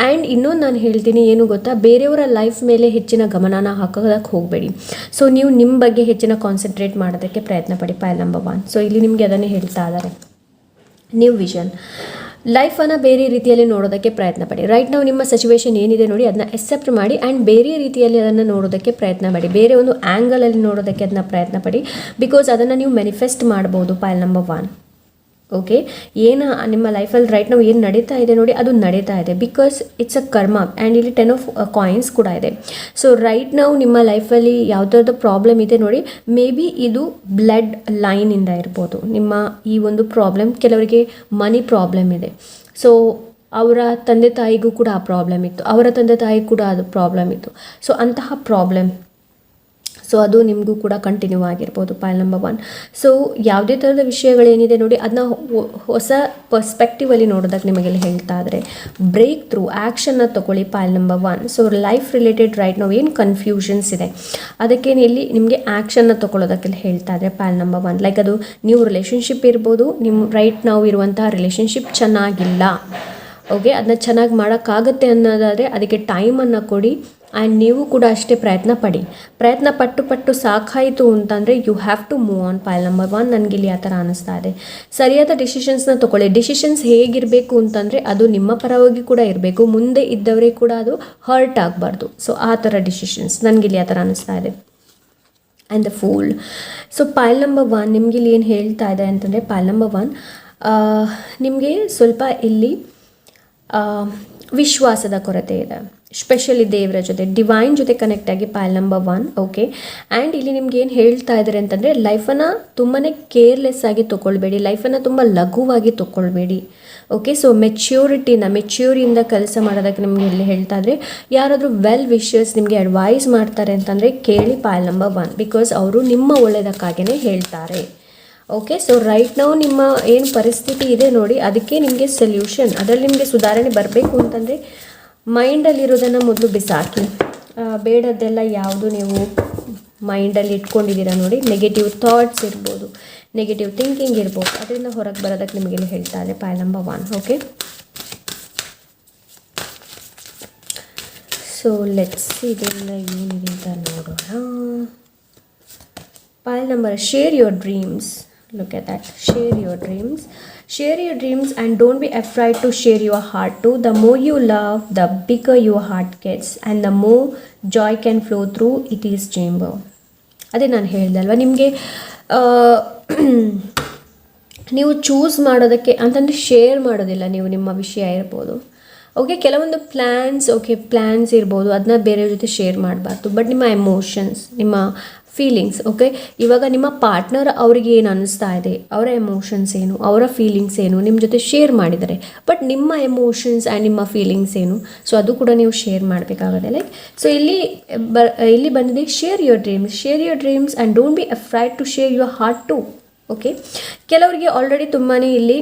ಆ್ಯಂಡ್ ಇನ್ನೊಂದು ನಾನು ಹೇಳ್ತೀನಿ ಏನು ಗೊತ್ತಾ, ಬೇರೆಯವರ ಲೈಫ್ ಮೇಲೆ ಹೆಚ್ಚಿನ ಗಮನನ ಹಾಕೋದಕ್ಕೆ ಹೋಗಬೇಡಿ. ಸೊ ನೀವು ನಿಮ್ಮ ಬಗ್ಗೆ ಹೆಚ್ಚಿನ ಕಾನ್ಸಂಟ್ರೇಟ್ ಮಾಡೋದಕ್ಕೆ ಪ್ರಯತ್ನ ಪಡಿ. ಪಾಲ್ ನಂಬರ್ 1. ಸೊ ಇಲ್ಲಿ ನಿಮಗೆ ಅದನ್ನೇ ಹೇಳ್ತಾ ಇದ್ದಾರೆ. ನ್ಯೂ ವಿಷನ್ ಲೈಫನ್ನು ಬೇರೆ ರೀತಿಯಲ್ಲಿ ನೋಡೋದಕ್ಕೆ ಪ್ರಯತ್ನ ಪಡಿ. ರೈಟ್ ನಾವು ನಿಮ್ಮ ಸಿಚುವೇಶನ್ ಏನಿದೆ ನೋಡಿ ಅದನ್ನ ಎಕ್ಸೆಪ್ಟ್ ಮಾಡಿ ಆ್ಯಂಡ್ ಬೇರೆ ರೀತಿಯಲ್ಲಿ ಅದನ್ನು ನೋಡೋದಕ್ಕೆ ಪ್ರಯತ್ನ ಪಡಿ. ಬೇರೆ ಒಂದು ಆ್ಯಂಗಲಲ್ಲಿ ನೋಡೋದಕ್ಕೆ ಅದನ್ನ ಪ್ರಯತ್ನ ಪಡಿ. ಬಿಕಾಸ್ ಅದನ್ನು ನೀವು ಮ್ಯಾನಿಫೆಸ್ಟ್ ಮಾಡ್ಬೋದು. Pile number 1 okay. ಏನು ನಿಮ್ಮ ಲೈಫಲ್ಲಿ ರೈಟ್ ನಾವು ಏನು ನಡೀತಾ ಇದೆ ನೋಡಿ ಅದು ನಡೀತಾ ಇದೆ. ಬಿಕಾಸ್ ಇಟ್ಸ್ ಅ ಕರ್ಮ ಆ್ಯಂಡ್ ಇಲ್ಲಿ 10 ಆಫ್ ಕಾಯಿನ್ಸ್ ಕೂಡ ಇದೆ. ಸೊ ರೈಟ್ ನಾವು ನಿಮ್ಮ ಲೈಫಲ್ಲಿ ಯಾವುದಾದ್ರು ಪ್ರಾಬ್ಲಮ್ ಇದೆ ನೋಡಿ, ಮೇ ಬಿ ಇದು ಬ್ಲಡ್ ಲೈನಿಂದ ಇರ್ಬೋದು ನಿಮ್ಮ ಈ ಒಂದು ಪ್ರಾಬ್ಲಮ್. ಕೆಲವರಿಗೆ ಮನಿ ಪ್ರಾಬ್ಲಮ್ ಇದೆ. ಸೊ ಅವರ ತಂದೆ ತಾಯಿಗೂ ಕೂಡ ಆ ಪ್ರಾಬ್ಲಮ್ ಇತ್ತು, ಅವರ ತಂದೆ ತಾಯಿಗೂ ಕೂಡ ಅದು ಪ್ರಾಬ್ಲಮ್ ಇತ್ತು. ಸೊ ಅಂತಹ ಪ್ರಾಬ್ಲಮ್ ಸೊ ಅದು ನಿಮಗೂ ಕೂಡ ಕಂಟಿನ್ಯೂ ಆಗಿರ್ಬೋದು. ಪಾಲ್ ನಂಬರ್ 1. ಸೊ ಯಾವುದೇ ಥರದ ವಿಷಯಗಳೇನಿದೆ ನೋಡಿ ಅದನ್ನ ಹೊಸ ಪರ್ಸ್ಪೆಕ್ಟಿವಲ್ಲಿ ನೋಡೋದಕ್ಕೆ ನಿಮಗೆಲ್ಲ ಹೇಳ್ತಾ ಇದ್ದಾರೆ. ಬ್ರೇಕ್ ಥ್ರೂ ಆ್ಯಕ್ಷನ್ನ ತೊಗೊಳ್ಳಿ. Pile number 1. So life related right ನಾವು ಏನು ಕನ್ಫ್ಯೂಷನ್ಸ್ ಇದೆ ಅದಕ್ಕೆ ಇಲ್ಲಿ ನಿಮಗೆ ಆ್ಯಕ್ಷನ್ನ ತೊಗೊಳ್ಳೋದಕ್ಕೆಲ್ಲ ಹೇಳ್ತಾ ಇದ್ದಾರೆ. ಪಾಲ್ ನಂಬರ್ 1 ಲೈಕ್ ಅದು ನೀವು ರಿಲೇಷನ್ಶಿಪ್ ಇರ್ಬೋದು, ನಿಮ್ಮ ರೈಟ್ ನಾವು ಇರುವಂತಹ ರಿಲೇಷನ್ಶಿಪ್ ಚೆನ್ನಾಗಿಲ್ಲ. ಓಕೆ. ಅದನ್ನ ಚೆನ್ನಾಗಿ ಮಾಡೋಕ್ಕಾಗತ್ತೆ ಅನ್ನೋದಾದರೆ ಅದಕ್ಕೆ ಟೈಮನ್ನು ಕೊಡಿ. ಆ್ಯಂಡ್ ನೀವು ಕೂಡ ಅಷ್ಟೇ ಪ್ರಯತ್ನ ಪಟ್ಟು ಸಾಕಾಯಿತು ಅಂತಂದರೆ you have to move on. Pile number 1 ನನಗೆ ಇಲ್ಲಿ ಆ ಥರ ಅನ್ನಿಸ್ತಾ ಇದೆ. ಸರಿಯಾದ ಡಿಸಿಷನ್ಸ್ನ ತೊಗೊಳ್ಳಿ. ಡಿಸಿಷನ್ಸ್ ಹೇಗಿರಬೇಕು ಅಂತಂದರೆ ಅದು ನಿಮ್ಮ ಪರವಾಗಿ ಕೂಡ ಇರಬೇಕು, ಮುಂದೆ ಇದ್ದವರೇ ಕೂಡ ಅದು ಹರ್ಟ್ ಆಗಬಾರ್ದು. ಸೊ ಆ ಥರ ಡಿಸಿಷನ್ಸ್ ನನಗಿಲ್ಲಿ ಆ ಥರ ಅನ್ನಿಸ್ತಾ ಇದೆ. And the pool. So ಪೈಲ್ number 1 ನಿಮಗೆ ಇಲ್ಲಿ ಏನು ಹೇಳ್ತಾ ಇದೆ ಅಂತಂದರೆ, ಪೈಲ್ ನಂಬರ್ 1 ನಿಮಗೆ ಸ್ವಲ್ಪ ಇಲ್ಲಿ ವಿಶ್ವಾಸದ ಕೊರತೆ ಇದೆ, ಸ್ಪೆಷಲಿ ದೇವರ ಜೊತೆ, ಡಿವೈನ್ ಜೊತೆ ಕನೆಕ್ಟ್ ಆಗಿ ಪೈಲ್ ನಂಬರ್ 1. ಓಕೆ. ಆ್ಯಂಡ್ ಇಲ್ಲಿ ನಿಮ್ಗೆ ಏನು ಹೇಳ್ತಾ ಇದ್ದಾರೆ ಅಂತಂದರೆ, ಲೈಫನ್ನು ತುಂಬಾ ಕೇರ್ಲೆಸ್ ಆಗಿ ತೊಗೊಳ್ಬೇಡಿ, ಲೈಫನ್ನು ತುಂಬ ಲಘುವಾಗಿ ತೊಗೊಳ್ಬೇಡಿ. ಓಕೆ. ಸೊ ಮೆಚ್ಯೂರಿಯಿಂದ ಕೆಲಸ ಮಾಡೋದಕ್ಕೆ ನಿಮಗೆ ಇಲ್ಲಿ ಹೇಳ್ತಾ ಇದ್ರೆ, ಯಾರಾದರೂ ವೆಲ್ ವಿಷರ್ಸ್ ನಿಮಗೆ ಅಡ್ವೈಸ್ ಮಾಡ್ತಾರೆ ಅಂತಂದರೆ ಕೇಳಿ ಪೈಲ್ ನಂಬರ್ 1, ಬಿಕಾಸ್ ಅವರು ನಿಮ್ಮ ಒಳ್ಳೆಯದಕ್ಕಾಗಿಯೇ ಹೇಳ್ತಾರೆ. ಓಕೆ. ಸೊ ರೈಟ್ ನಾವು ನಿಮ್ಮ ಏನು ಪರಿಸ್ಥಿತಿ ಇದೆ ನೋಡಿ, ಅದಕ್ಕೆ ನಿಮಗೆ ಸೊಲ್ಯೂಷನ್, ಅದರಲ್ಲಿ ನಿಮಗೆ ಸುಧಾರಣೆ ಬರಬೇಕು ಅಂತಂದರೆ ಮೈಂಡಲ್ಲಿರೋದನ್ನು ಮೊದಲು ಬಿಸಾಕಿ. ಬೇಡದ್ದೆಲ್ಲ ಯಾವುದು ನೀವು ಮೈಂಡಲ್ಲಿ ಇಟ್ಕೊಂಡಿದ್ದೀರಾ ನೋಡಿ, ನೆಗೆಟಿವ್ ಥಾಟ್ಸ್ ಇರ್ಬೋದು, ನೆಗೆಟಿವ್ ಥಿಂಕಿಂಗ್ ಇರ್ಬೋದು, ಅದರಿಂದ ಹೊರಗೆ ಬರೋದಕ್ಕೆ ನಿಮಗೆ ಇಲ್ಲಿ ಹೇಳ್ತಾ ಇದೆ pile number 1. Okay. So let's ಇದೆಲ್ಲ ಏನಿದೆ ಅಂತ ನೋಡೋಣ. ಪೈಲ್ number, share your dreams. Look at that. Share your dreams and don't be afraid to share your heart too. The more you love, the bigger your heart gets and the more joy can flow through it is chamber. ಅದೇ ನಾನು ಹೇಳಿದೆ ಅಲ್ವಾ ನಿಮಗೆ, ನೀವು choose ಮಾಡೋದಕ್ಕೆ ಅಂತಂದರೆ share ಮಾಡೋದಿಲ್ಲ ನೀವು ನಿಮ್ಮ ವಿಷಯ ಇರ್ಬೋದು. ಓಕೆ. ಕೆಲವೊಂದು ಪ್ಲ್ಯಾನ್ಸ್ ಇರ್ಬೋದು, ಅದನ್ನ ಬೇರೆಯವ್ರ ಜೊತೆ ಶೇರ್ ಮಾಡಬಾರ್ದು. ಬಟ್ ನಿಮ್ಮ ಎಮೋಷನ್ಸ್, ನಿಮ್ಮ ಫೀಲಿಂಗ್ಸ್, ಓಕೆ, ಇವಾಗ ನಿಮ್ಮ ಪಾರ್ಟ್ನರ್ ಅವರಿಗೆ ಏನು ಅನ್ನಿಸ್ತಾ ಇದೆ, ಅವರ ಎಮೋಷನ್ಸ್ ಏನು, ಅವರ ಫೀಲಿಂಗ್ಸ್ ಏನು ನಿಮ್ಮ ಜೊತೆ ಶೇರ್ ಮಾಡಿದ್ದಾರೆ. ಬಟ್ ನಿಮ್ಮ ಎಮೋಷನ್ಸ್ ಆ್ಯಂಡ್ ನಿಮ್ಮ ಫೀಲಿಂಗ್ಸ್ ಏನು, ಸೊ ಅದು ಕೂಡ ನೀವು ಶೇರ್ ಮಾಡಬೇಕಾಗುತ್ತೆ. ಲೈಕ್ ಸೊ ಇಲ್ಲಿ ಬಂದಿದೆ share your dreams and don't be afraid to share your heart too. Okay. ಕೆಲವರಿಗೆ ಆಲ್ರೆಡಿ ತುಂಬಾ ಇಲ್ಲಿ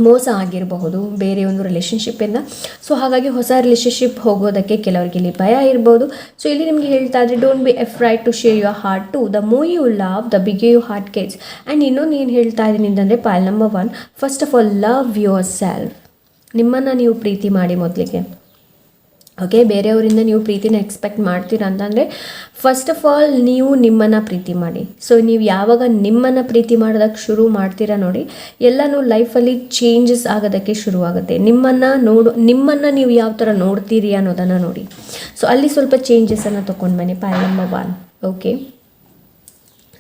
ಮೋಸ ಆಗಿರಬಹುದು ಬೇರೆ ಒಂದು ರಿಲೇಷನ್ಶಿಪ್ಪಿಂದ. ಸೊ ಹಾಗಾಗಿ ಹೊಸ ರಿಲೇಷನ್ಶಿಪ್ ಹೋಗೋದಕ್ಕೆ ಕೆಲವರಿಗೆ ಇಲ್ಲಿ ಭಯ ಇರ್ಬೋದು. ಸೊ ಇಲ್ಲಿ ನಿಮಗೆ ಹೇಳ್ತಾ ಇದ್ರೆ, don't be afraid to share your heart too. The more you love, the bigger your heart gets. And ಇನ್ನೊಂದು ಏನು ಹೇಳ್ತಾ ಇದ್ದೀನಿ ಅಂತಂದರೆ, pile number 1, first of all love yourself. ನಿಮ್ಮನ್ನು ನೀವು ಪ್ರೀತಿ ಮಾಡಿ ಮೊದಲಿಗೆ. ಓಕೆ. ಬೇರೆಯವರಿಂದ ನೀವು ಪ್ರೀತಿನ ಎಕ್ಸ್ಪೆಕ್ಟ್ ಮಾಡ್ತೀರಾ ಅಂತಂದರೆ ಫಸ್ಟ್ ಆಫ್ ಆಲ್ ನೀವು ನಿಮ್ಮನ್ನು ಪ್ರೀತಿ ಮಾಡಿ. ಸೊ ನೀವು ಯಾವಾಗ ನಿಮ್ಮನ್ನು ಪ್ರೀತಿ ಮಾಡೋದಕ್ಕೆ ಶುರು ಮಾಡ್ತೀರಾ ನೋಡಿ, ಎಲ್ಲನೂ ಲೈಫಲ್ಲಿ ಚೇಂಜಸ್ ಆಗೋದಕ್ಕೆ ಶುರುವಾಗುತ್ತೆ. ನಿಮ್ಮನ್ನು ನೀವು ಯಾವ ಥರ ನೋಡ್ತೀರಿ ಅನ್ನೋದನ್ನು ನೋಡಿ. ಸೊ ಅಲ್ಲಿ ಸ್ವಲ್ಪ ಚೇಂಜಸನ್ನು ತೊಗೊಂಡು ಬನ್ನಿ ಪೈಲ್ ನಂಬರ್ 1. ಓಕೆ.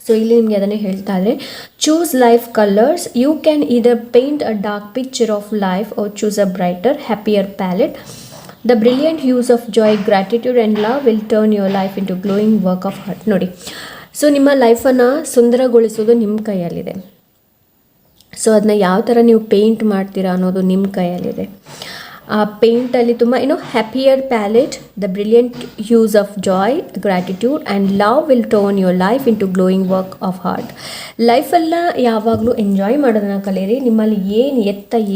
ಸೊ ಇಲ್ಲಿ ನಿಮಗೆ ಅದನ್ನೇ ಹೇಳ್ತಾ ಇದ್ರೆ, choose life colours. You can either paint a dark picture of life or choose a brighter happier palette. The brilliant hues of joy, gratitude and love will turn your life into glowing work of art. ನೋಡಿ, so ನಿಮ್ಮ ಲೈಫನ್ನು ಸುಂದರಗೊಳಿಸೋದು ನಿಮ್ಮ ಕೈಯಲ್ಲಿದೆ. So ಅದನ್ನ ಯಾವ ಥರ ನೀವು paint ಮಾಡ್ತೀರಾ ಅನ್ನೋದು ನಿಮ್ಮ ಕೈಯಲ್ಲಿದೆ. ಆ ಪೇಂಟಲ್ಲಿ ತುಂಬ happier palette, the brilliant hues of joy, gratitude and love will turn your life into glowing work of heart. ಲೈಫೆಲ್ಲ ಯಾವಾಗಲೂ ಎಂಜಾಯ್ ಮಾಡೋದನ್ನು ಕಲೀರಿ. ನಿಮ್ಮಲ್ಲಿ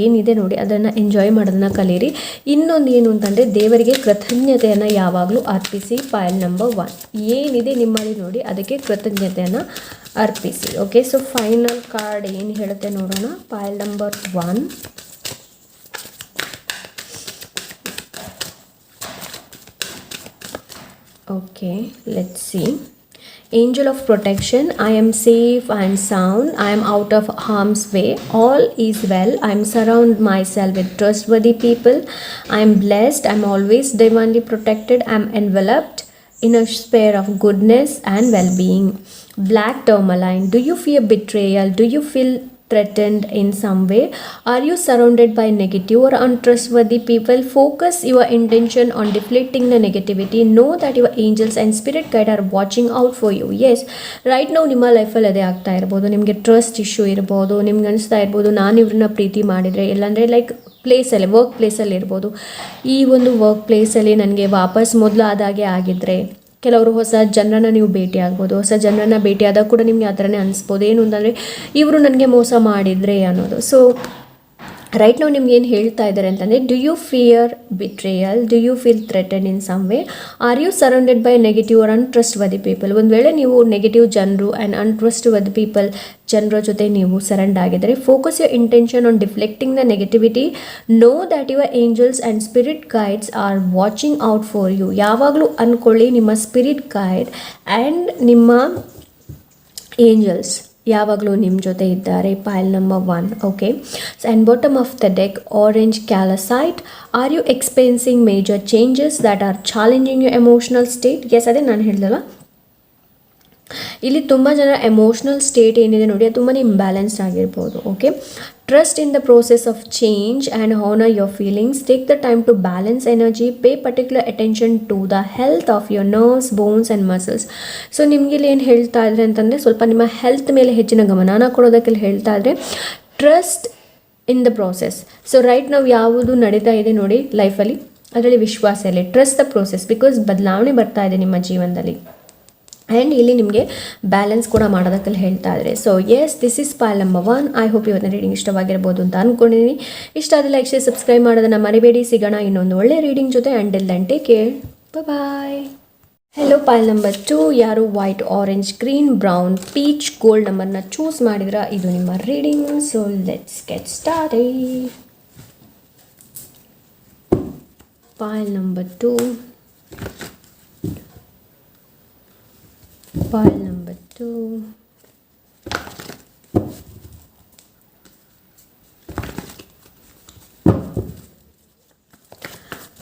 ಏನಿದೆ ನೋಡಿ ಅದನ್ನು ಎಂಜಾಯ್ ಮಾಡೋದನ್ನು ಕಲೀರಿ. ಇನ್ನೊಂದು ಏನು ಅಂತಂದರೆ, ದೇವರಿಗೆ ಕೃತಜ್ಞತೆಯನ್ನು ಯಾವಾಗಲೂ ಅರ್ಪಿಸಿ. ಪೈಲ್ ನಂಬರ್ 1, ಏನಿದೆ ನಿಮ್ಮಲ್ಲಿ ನೋಡಿ ಅದಕ್ಕೆ ಕೃತಜ್ಞತೆಯನ್ನು ಅರ್ಪಿಸಿ. ಓಕೆ. ಸೊ ಫೈನಲ್ ಕಾರ್ಡ್ ಏನು ಹೇಳುತ್ತೆ ನೋಡೋಣ. ಪೈಲ್ number 1, okay, let's see. Angel of protection, I am safe and sound, I am out of harm's way, all is well, I am surround myself with trustworthy people, I am blessed, I am always divinely protected, I am enveloped in a sphere of goodness and well-being. Black tourmaline, do you fear betrayal? Do you feel threatened in some way? Are you surrounded by negative or untrustworthy people? Focus your intention on deflecting the negativity. Know that your angels and spirit guide are watching out for you. Yes, right now ನಿಮ್ಮ ಲೈಫಲ್ಲಿ ಅದೇ ಆಗ್ತಾ ಇರ್ಬೋದು. ನಿಮಗೆ trust issue ಇರ್ಬೋದು, ನಿಮ್ಗೆ ಅನಿಸ್ತಾ ಇರ್ಬೋದು ನಾನು ಇವ್ರನ್ನ ಪ್ರೀತಿ ಮಾಡಿದರೆ, ಇಲ್ಲಾಂದರೆ ಲೈಕ್ ಪ್ಲೇಸಲ್ಲಿ, ವರ್ಕ್ ಪ್ಲೇಸಲ್ಲಿ ಇರ್ಬೋದು, ಈ ಒಂದು ವರ್ಕ್ ಪ್ಲೇಸಲ್ಲಿ ನನಗೆ ವಾಪಸ್ ಮೊದಲಾದಾಗೆ ಆಗಿದ್ದರೆ, ಕೆಲವರು ಹೊಸ ಜನರನ್ನು ನೀವು ಭೇಟಿ ಆಗ್ಬೋದು. ಹೊಸ ಜನರನ್ನು ಭೇಟಿಯಾದಾಗ ಕೂಡ ನಿಮಗೆ ಆ ಥರನೇ ಅನಿಸ್ಬೋದು, ಏನು ಅಂತಂದರೆ ಇವರು ನನಗೆ ಮೋಸ ಮಾಡಿದರೆ ಅನ್ನೋದು. ಸೊ ರೈಟ್ ನಾವು ನಿಮ್ಗೆ ಏನು ಹೇಳ್ತಾ ಇದ್ದಾರೆ ಅಂತಂದರೆ, do you fear betrayal, do you feel threaten in some way, are you surrounded by negative or untrustworthy people. ಒಂದು ವೇಳೆ ನೀವು ನೆಗೆಟಿವ್ ಜನರು ಆ್ಯಂಡ್ ಅನ್ಟ್ರಸ್ಟ್ ವದಿ ಪೀಪಲ್ ಜನರ ಜೊತೆ ನೀವು ಸರೌಂಡ್ ಆಗಿದ್ದಾರೆ, focus your intention on deflecting the negativity, know that your angels and spirit guides are watching out for you. ಯಾವಾಗಲೂ ಅಂದ್ಕೊಳ್ಳಿ, ನಿಮ್ಮ ಸ್ಪಿರಿಟ್ ಗೈಡ್ ಆ್ಯಂಡ್ ನಿಮ್ಮ ಏಂಜಲ್ಸ್ ಯಾವಾಗಲೂ ನಿಮ್ಮ ಜೊತೆ ಇದ್ದಾರೆ. Pile number 1. Okay, and bottom of the deck orange calcite. Are you experiencing major changes that are challenging you emotional state. Yes, ಅದೇ ನಾನು ಹೇಳಿದಲ್ಲ, ಇಲ್ಲಿ ತುಂಬ ಜನ ಎಮೋಷ್ನಲ್ ಸ್ಟೇಟ್ ಏನಿದೆ ನೋಡಿ, ಅದು ತುಂಬಾ ಇಂಬ್ಯಾಲೆನ್ಸ್ಡ್ ಆಗಿರ್ಬೋದು. Okay, trust in the process of change and honour your feelings. Take the time to balance energy. Pay particular attention to the health of your nerves, bones and muscles. So ನಿಮಗೆ ಇಲ್ಲಿ ಏನು ಹೇಳ್ತಾ ಇದ್ರೆ ಅಂತಂದರೆ, ಸ್ವಲ್ಪ ನಿಮ್ಮ health ಮೇಲೆ ಹೆಚ್ಚಿನ ಗಮನನ ಕೊಡೋದಕ್ಕೆ ಹೇಳ್ತಾ ಇದ್ರೆ, trust in the process. So right ನಾವು ಯಾವುದು ನಡೀತಾ ಇದೆ ನೋಡಿ ಲೈಫಲ್ಲಿ, ಅದರಲ್ಲಿ ವಿಶ್ವಾಸ ಇರಲಿ. ಟ್ರಸ್ಟ್ ದ ಪ್ರೋಸೆಸ್, ಬಿಕಾಸ್ ಬದಲಾವಣೆ ಬರ್ತಾ ಇದೆ ನಿಮ್ಮ ಜೀವನದಲ್ಲಿ. ಆ್ಯಂಡ್ ಇಲ್ಲಿ ನಿಮಗೆ ಬ್ಯಾಲೆನ್ಸ್ ಕೂಡ ಮಾಡೋದಕ್ಕೆ ಹೇಳ್ತಾ ಇದ್ದಾರೆ. So yes, this is pile number 1. I hope ಇವತ್ತಿನ ರೀಡಿಂಗ್ ಇಷ್ಟವಾಗಿರ್ಬೋದು ಅಂತ ಅಂದ್ಕೊಂಡಿದ್ದೀನಿ. ಇಷ್ಟ ಆದರೆ ಲೈಕ್, ಶೇರ್, ಸಬ್ಸ್ಕ್ರೈಬ್ ಮಾಡೋದನ್ನು ಮರಿಬೇಡಿ. ಸಿಗೋಣ ಇನ್ನೊಂದು ಒಳ್ಳೆ ರೀಡಿಂಗ್ ಜೊತೆ. Until then take care, bye. Hello, pile number 2. ಯಾರು white, orange, green, brown, peach, gold ನಂಬರ್ನ ಚೂಸ್ ಮಾಡಿದ್ರೆ ಇದು ನಿಮ್ಮ reading. So let's get started. Pile number 2, pile number 2,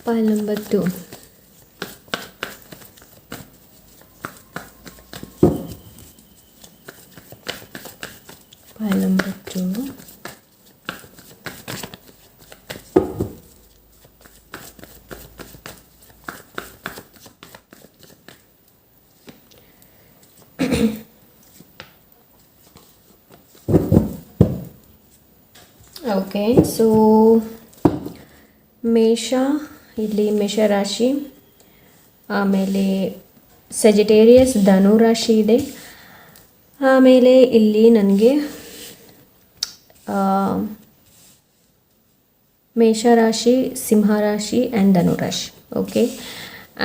pile number 2, pile number 2, okay. So ಇಲ್ಲಿ ಮೇಷರಾಶಿ, ಆಮೇಲೆ ಸೆಜಿಟೇರಿಯಸ್ ಧನು ರಾಶಿ ಇದೆ, ಆಮೇಲೆ ಇಲ್ಲಿ ನನಗೆ ಮೇಷರಾಶಿ, ಸಿಂಹರಾಶಿ ಆ್ಯಂಡ್ ಧನುರಾಶಿ. ಓಕೆ,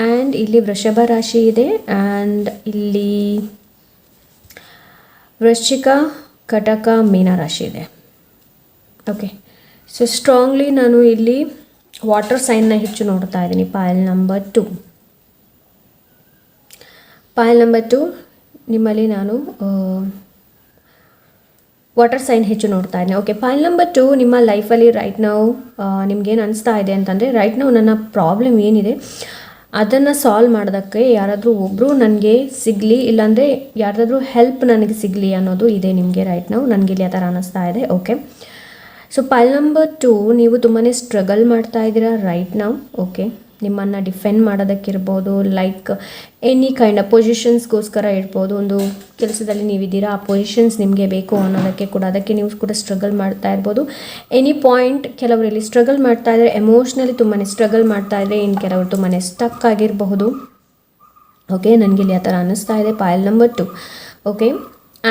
ಆ್ಯಂಡ್ ಇಲ್ಲಿ ವೃಷಭ ರಾಶಿ ಇದೆ, ಆ್ಯಂಡ್ ಇಲ್ಲಿ ವೃಶ್ಚಿಕ, ಕಟಕ, ಮೀನರಾಶಿ ಇದೆ. ಓಕೆ, ಸೊ ಸ್ಟ್ರಾಂಗ್ಲಿ ನಾನು ಇಲ್ಲಿ ವಾಟರ್ ಸೈನ್ನ ಹೆಚ್ಚು ನೋಡ್ತಾ ಇದ್ದೀನಿ. ಪೈಲ್ ನಂಬರ್ 2, ಪೈಲ್ ನಂಬರ್ 2 ನಿಮ್ಮಲ್ಲಿ ನಾನು ವಾಟರ್ ಸೈನ್ ಹೆಚ್ಚು ನೋಡ್ತಾ ಇದ್ದೀನಿ. ಓಕೆ, ಪೈಲ್ ನಂಬರ್ 2 ನಿಮ್ಮ ಲೈಫಲ್ಲಿ ರೈಟ್ ನಾವು ನಿಮ್ಗೇನು ಅನಿಸ್ತಾ ಇದೆ ಅಂತಂದರೆ, ರೈಟ್ ನಾವು ನನ್ನ ಪ್ರಾಬ್ಲಮ್ ಏನಿದೆ ಅದನ್ನು ಸಾಲ್ವ್ ಮಾಡೋದಕ್ಕೆ ಯಾರಾದರೂ ಒಬ್ಬರು ನನಗೆ ಸಿಗಲಿ, ಇಲ್ಲಾಂದರೆ ಯಾರ್ದಾದ್ರೂ ಹೆಲ್ಪ್ ನನಗೆ ಸಿಗಲಿ ಅನ್ನೋದು ಇದೆ ನಿಮಗೆ ರೈಟ್ ನಾವು. ನನಗೆ ಇಲ್ಲಿ ಆ ಥರ ಅನ್ನಿಸ್ತಾ ಇದೆ. ಓಕೆ, ಸೊ ಪೈಲ್ ನಂಬರ್ 2 ನೀವು ತುಂಬಾ ಸ್ಟ್ರಗಲ್ ಮಾಡ್ತಾ ಇದ್ದೀರಾ ರೈಟ್ ನಾವು. ಓಕೆ, ನಿಮ್ಮನ್ನು ಡಿಫೆಂಡ್ ಮಾಡೋದಕ್ಕಿರ್ಬೋದು, ಲೈಕ್ ಎನಿ ಕೈಂಡ್ ಆಫ್ ಪೊಸಿಷನ್ಸ್ಗೋಸ್ಕರ ಇರ್ಬೋದು. ಒಂದು ಕೆಲಸದಲ್ಲಿ ನೀವಿದ್ದೀರಾ, ಆ ಪೊಸಿಷನ್ಸ್ ನಿಮಗೆ ಬೇಕು ಅನ್ನೋದಕ್ಕೆ ಕೂಡ, ಅದಕ್ಕೆ ನೀವು ಕೂಡ ಸ್ಟ್ರಗಲ್ ಮಾಡ್ತಾ ಇರ್ಬೋದು. ಎನಿ ಪಾಯಿಂಟ್ ಕೆಲವರಲ್ಲಿ ಸ್ಟ್ರಗಲ್ ಮಾಡ್ತಾ ಇದ್ದಾರೆ, ಎಮೋಷ್ನಲಿ ತುಂಬಾ ಸ್ಟ್ರಗಲ್ ಮಾಡ್ತಾ ಇದ್ದಾರೆ, ಇನ್ನು ಕೆಲವರು ತುಂಬಾ ಸ್ಟಕ್ ಆಗಿರಬಹುದು. ಓಕೆ, ನನಗಿಲ್ಲಿ ಆ ಥರ ಅನ್ನಿಸ್ತಾ ಇದೆ ಪೈಲ್ ನಂಬರ್ 2. ಓಕೆ,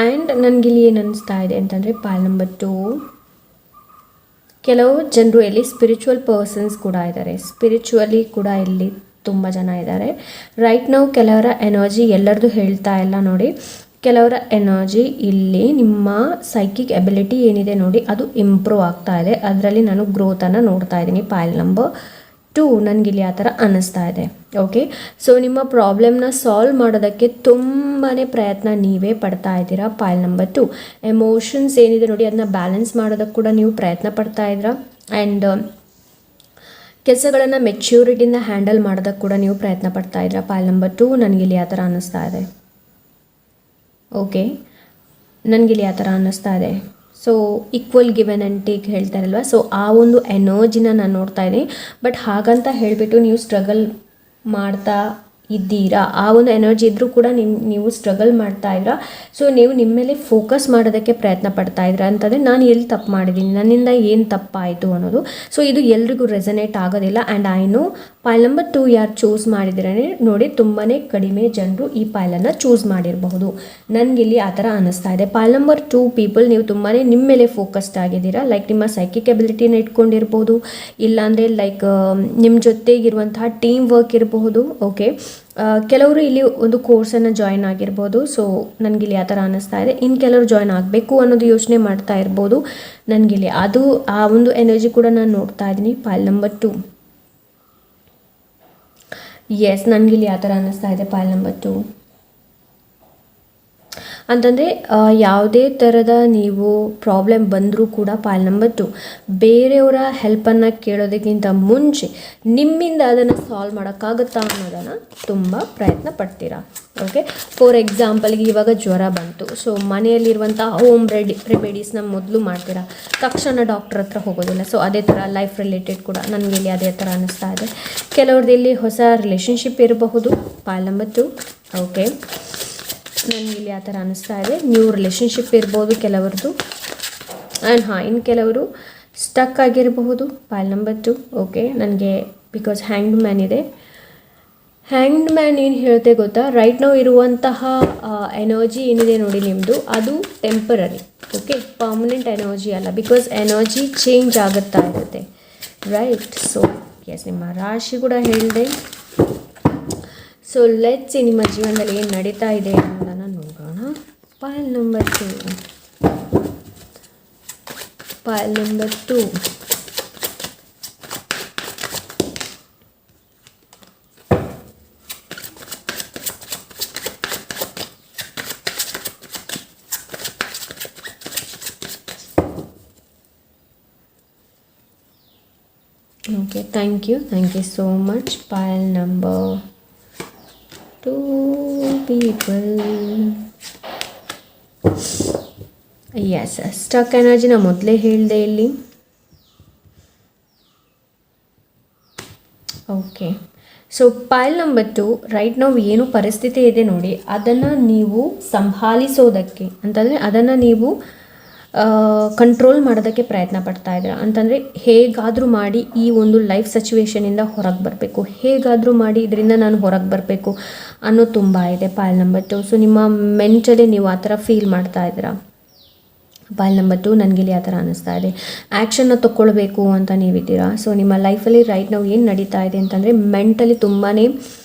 ಆ್ಯಂಡ್ ನನಗಿಲ್ಲಿ ಏನು ಅನ್ನಿಸ್ತಾ ಇದೆ ಅಂತಂದರೆ, ಪೈಲ್ ನಂಬರ್ 2 ಕೆಲವು ಜನರು ಇಲ್ಲಿ ಸ್ಪಿರಿಚುವಲ್ ಪರ್ಸನ್ಸ್ ಕೂಡ ಇದ್ದಾರೆ, ಸ್ಪಿರಿಚುವಲಿ ಕೂಡ ಇಲ್ಲಿ ತುಂಬ ಜನ ಇದ್ದಾರೆ ರೈಟ್ ನಾವು. ಕೆಲವರ ಎನರ್ಜಿ ಎಲ್ಲರದು ಹೇಳ್ತಾ ಇಲ್ಲ ನೋಡಿ, ಕೆಲವರ ಎನರ್ಜಿ ಇಲ್ಲಿ ನಿಮ್ಮ ಸೈಕಿಕ್ ಎಬಿಲಿಟಿ ಏನಿದೆ ನೋಡಿ ಅದು ಇಂಪ್ರೂವ್ ಆಗ್ತಾ ಇದೆ, ಅದರಲ್ಲಿ ನಾನು ಗ್ರೋತನ್ನು ನೋಡ್ತಾ ಇದ್ದೀನಿ. ಪೈಲ್ ನಂಬರ್ 2 ನನಗಿಲ್ಲಿ ಆ ಥರ ಅನ್ನಿಸ್ತಾ ಇದೆ. ಓಕೆ, ಸೊ ನಿಮ್ಮ ಪ್ರಾಬ್ಲಮ್ನ ಸಾಲ್ವ್ ಮಾಡೋದಕ್ಕೆ ತುಂಬಾ ಪ್ರಯತ್ನ ನೀವೇ ಪಡ್ತಾ ಇದ್ದೀರಾ. ಪೈಲ್ ನಂಬರ್ 2 ಎಮೋಷನ್ಸ್ ಏನಿದೆ ನೋಡಿ ಅದನ್ನ ಬ್ಯಾಲೆನ್ಸ್ ಮಾಡೋದಕ್ಕೆ ಕೂಡ ನೀವು ಪ್ರಯತ್ನ ಪಡ್ತಾ ಇದ್ದೀರಾ, ಆ್ಯಂಡ್ ಕೆಲಸಗಳನ್ನು ಮೆಚ್ಯೂರಿಟಿಯಿಂದ ಹ್ಯಾಂಡಲ್ ಮಾಡೋದಕ್ಕೆ ಕೂಡ ನೀವು ಪ್ರಯತ್ನ ಪಡ್ತಾ ಇದ್ದೀರಾ. ಪೈಲ್ ನಂಬರ್ 2 ನನಗಿಲ್ಲಿ ಆ ಥರ ಅನ್ನಿಸ್ತಾ ಇದೆ. ಓಕೆ, ನನಗಿಲ್ಲಿ ಆ ಥರ ಅನ್ನಿಸ್ತಾ ಇದೆ. So equal given and take ಹೇಳ್ತಾರಲ್ವ, ಸೊ ಆ ಒಂದು ಎನರ್ಜಿನ ನಾನು ನೋಡ್ತಾ ಇದ್ದೀನಿ. ಬಟ್ ಹಾಗಂತ ಹೇಳಿಬಿಟ್ಟು ನೀವು ಸ್ಟ್ರಗಲ್ ಮಾಡ್ತಾ ಇದ್ದೀರಾ, ಆ ಒಂದು ಎನರ್ಜಿ ಇದ್ದರೂ ಕೂಡ ನೀವು ಸ್ಟ್ರಗಲ್ ಮಾಡ್ತಾ ಇದ್ದೀರಾ. ಸೊ ನೀವು ನಿಮ್ಮ ಮೇಲೆ ಫೋಕಸ್ ಮಾಡೋದಕ್ಕೆ ಪ್ರಯತ್ನ ಪಡ್ತಾ ಇದ್ದೀರಾ ಅಂತಂದರೆ, ನಾನು ಎಲ್ಲಿ ತಪ್ಪು ಮಾಡಿದ್ದೀನಿ, ನನ್ನಿಂದ ಏನು ತಪ್ಪಾಯಿತು ಅನ್ನೋದು. ಸೊ ಇದು ಎಲ್ರಿಗೂ ರೆಸನೇಟ್ ಆಗೋದಿಲ್ಲ, and I know Payal number 2 ಯಾರು ಚೂಸ್ ಮಾಡಿದ್ರೆ ನೋಡಿ ತುಂಬಾ ಕಡಿಮೆ ಜನರು ಈ ಪಾಯಲನ್ನು ಚೂಸ್ ಮಾಡಿರಬಹುದು. ನನಗಿಲ್ಲಿ ಆ ಥರ ಅನ್ನಿಸ್ತಾ ಇದೆ. ಪಾಯಲ್ ನಂಬರ್ 2 ಪೀಪಲ್ ನೀವು ತುಂಬಾ ನಿಮ್ಮ ಮೇಲೆ ಫೋಕಸ್ಡ್ ಆಗಿದ್ದೀರಾ. ಲೈಕ್ ನಿಮ್ಮ ಸೈಕಿಕ್ ಎಬಿಲಿಟಿನ ಇಟ್ಕೊಂಡಿರ್ಬೋದು, ಇಲ್ಲಾಂದರೆ ಲೈಕ್ ನಿಮ್ಮ ಜೊತೆಗಿರುವಂತಹ ಟೀಮ್ ವರ್ಕ್ ಇರಬಹುದು. ಓಕೆ, ಕೆಲವರು ಇಲ್ಲಿ ಒಂದು ಕೋರ್ಸನ್ನು ಜಾಯ್ನ್ ಆಗಿರ್ಬೋದು. ಸೊ ನನಗಿಲ್ಲಿ ಆ ಥರ ಅನ್ನಿಸ್ತಾ ಇದೆ. ಇನ್ನು ಕೆಲವರು ಜಾಯ್ನ್ ಆಗಬೇಕು ಅನ್ನೋದು ಯೋಚನೆ ಮಾಡ್ತಾ ಇರ್ಬೋದು. ನನಗಿಲ್ಲಿ ಅದು ಆ ಒಂದು ಎನರ್ಜಿ ಕೂಡ ನಾನು ನೋಡ್ತಾ ಇದ್ದೀನಿ. ಪಾಯಲ್ ನಂಬರ್ 2, ಎಸ್, ನನಗಿಲ್ಲಿ ಆ ಥರ ಅನ್ನಿಸ್ತಾ ಇದೆ. ಪಾಯಲ್ ನಂಬರ್ 2 ಅಂತಂದರೆ ಯಾವುದೇ ಥರದ ನೀವು ಪ್ರಾಬ್ಲಮ್ ಬಂದರೂ ಕೂಡ ಪಾಯಲ್ ನಂಬರ್ 2 ಬೇರೆಯವರ ಹೆಲ್ಪನ್ನು ಕೇಳೋದಕ್ಕಿಂತ ಮುಂಚೆ ನಿಮ್ಮಿಂದ ಅದನ್ನು ಸಾಲ್ವ್ ಮಾಡೋಕ್ಕಾಗುತ್ತಾ ಅನ್ನೋದನ್ನು ತುಂಬ ಪ್ರಯತ್ನ ಪಡ್ತೀರಾ. ಓಕೆ, ಫಾರ್ ಎಕ್ಸಾಂಪಲ್ಗೆ ಇವಾಗ ಜ್ವರ ಬಂತು, ಸೊ ಮನೆಯಲ್ಲಿರುವಂಥ ಹೋಮ್ ರೆಮಿಡೀಸ್ನ ಮೊದಲು ಮಾಡ್ತೀರಾ, ತಕ್ಷಣ ಡಾಕ್ಟ್ರ್ ಹತ್ರ ಹೋಗೋದಿಲ್ಲ. ಸೊ ಅದೇ ಥರ ಲೈಫ್ ರಿಲೇಟೆಡ್ ಕೂಡ ನನಗೆ ಇಲ್ಲಿ ಅದೇ ಥರ ಅನ್ನಿಸ್ತಾ ಇದೆ. ಕೆಲವ್ರದ್ದು ಹೊಸ ರಿಲೇಷನ್ಶಿಪ್ ಇರಬಹುದು ಪಾಯಲ್ ನಂಬರ್ 2. ಓಕೆ, ನನಗಿಲ್ಲಿ ಆ ಥರ ಅನ್ನಿಸ್ತಾ ಇದೆ. ನ್ಯೂ ರಿಲೇಷನ್ಶಿಪ್ ಇರ್ಬೋದು ಕೆಲವ್ರದ್ದು. ಆ್ಯಂಡ್ ಇನ್ನು ಕೆಲವರು ಸ್ಟಕ್ ಆಗಿರಬಹುದು ಪಾಯಲ್ ನಂಬರ್ 2. ಓಕೆ, ನನಗೆ ಬಿಕಾಸ್ ಹ್ಯಾಂಗ್ಡ್ ಮ್ಯಾನ್ ಇದೆ. ಹ್ಯಾಂಗ್ಡ್ ಮ್ಯಾನ್ ಏನು ಹೇಳುತ್ತೆ ಗೊತ್ತಾ, ರೈಟ್ ನಾವು ಇರುವಂತಹ ಎನರ್ಜಿ ಏನಿದೆ ನೋಡಿ ನಿಮ್ಮದು, ಅದು ಟೆಂಪರರಿ. ಓಕೆ, ಪರ್ಮನೆಂಟ್ ಎನರ್ಜಿ ಅಲ್ಲ, ಬಿಕಾಸ್ ಎನರ್ಜಿ ಚೇಂಜ್ ಆಗುತ್ತಾ ಇರುತ್ತೆ. ರೈಟ್, ಸೊ ಎಸ್, ನಿಮ್ಮ ರಾಶಿ ಕೂಡ ಹೇಳಿದೆ. ಸೊ ಲೆಟ್ಸ್ ನಿಮ್ಮ ಜೀವನದಲ್ಲಿ ಏನು ನಡೀತಾ ಇದೆ ಅನ್ನೋದನ್ನು ನೋಡೋಣ. Pile number 2, pile number 2. Okay, thank you so much. Pile number 2 people. Yes, stuck ಎನರ್ಜಿನ ಮೊದಲೇ ಹೇಳಿದೆ ಇಲ್ಲಿ. Okay, so pile number 2 right ನಾವು ಏನು ಪರಿಸ್ಥಿತಿ ಇದೆ ನೋಡಿ, ಅದನ್ನು ನೀವು ಸಂಭಾಲಿಸೋದಕ್ಕೆ ಅಂತಂದರೆ ಅದನ್ನು ನೀವು ಕಂಟ್ರೋಲ್ ಮಾಡೋದಕ್ಕೆ ಪ್ರಯತ್ನ ಪಡ್ತಾ ಇದ್ದೀರಾ. ಅಂತಂದರೆ ಹೇಗಾದರೂ ಮಾಡಿ ಈ ಒಂದು ಲೈಫ್ ಸಿಚುವೇಷನಿಂದ ಹೊರಗೆ ಬರಬೇಕು, ಹೇಗಾದರೂ ಮಾಡಿ ಇದರಿಂದ ನಾನು ಹೊರಗೆ ಬರಬೇಕು ಅನ್ನೋ ತುಂಬ ಇದೆ ಪಾಯಲ್ ನಂಬರ್ 2. ಸೊ ನಿಮ್ಮ ಮೆಂಟಲಿ ನೀವು ಆ ಥರ ಫೀಲ್ ಮಾಡ್ತಾ ಇದ್ದೀರಾ ಪಾಯಲ್ ನಂಬರ್ 2. ನನಗಿಲ್ಲಿ ಆ ಥರ ಅನ್ನಿಸ್ತಾ ಇದೆ. ಆ್ಯಕ್ಷನ್ನ ತೊಗೊಳ್ಬೇಕು ಅಂತ ನೀವಿದ್ದೀರಾ. ಸೊ ನಿಮ್ಮ ಲೈಫಲ್ಲಿ ರೈಟ್ ನಾವು ಏನು ನಡೀತಾ ಇದೆ ಅಂತಂದರೆ ಮೆಂಟಲಿ ತುಂಬಾ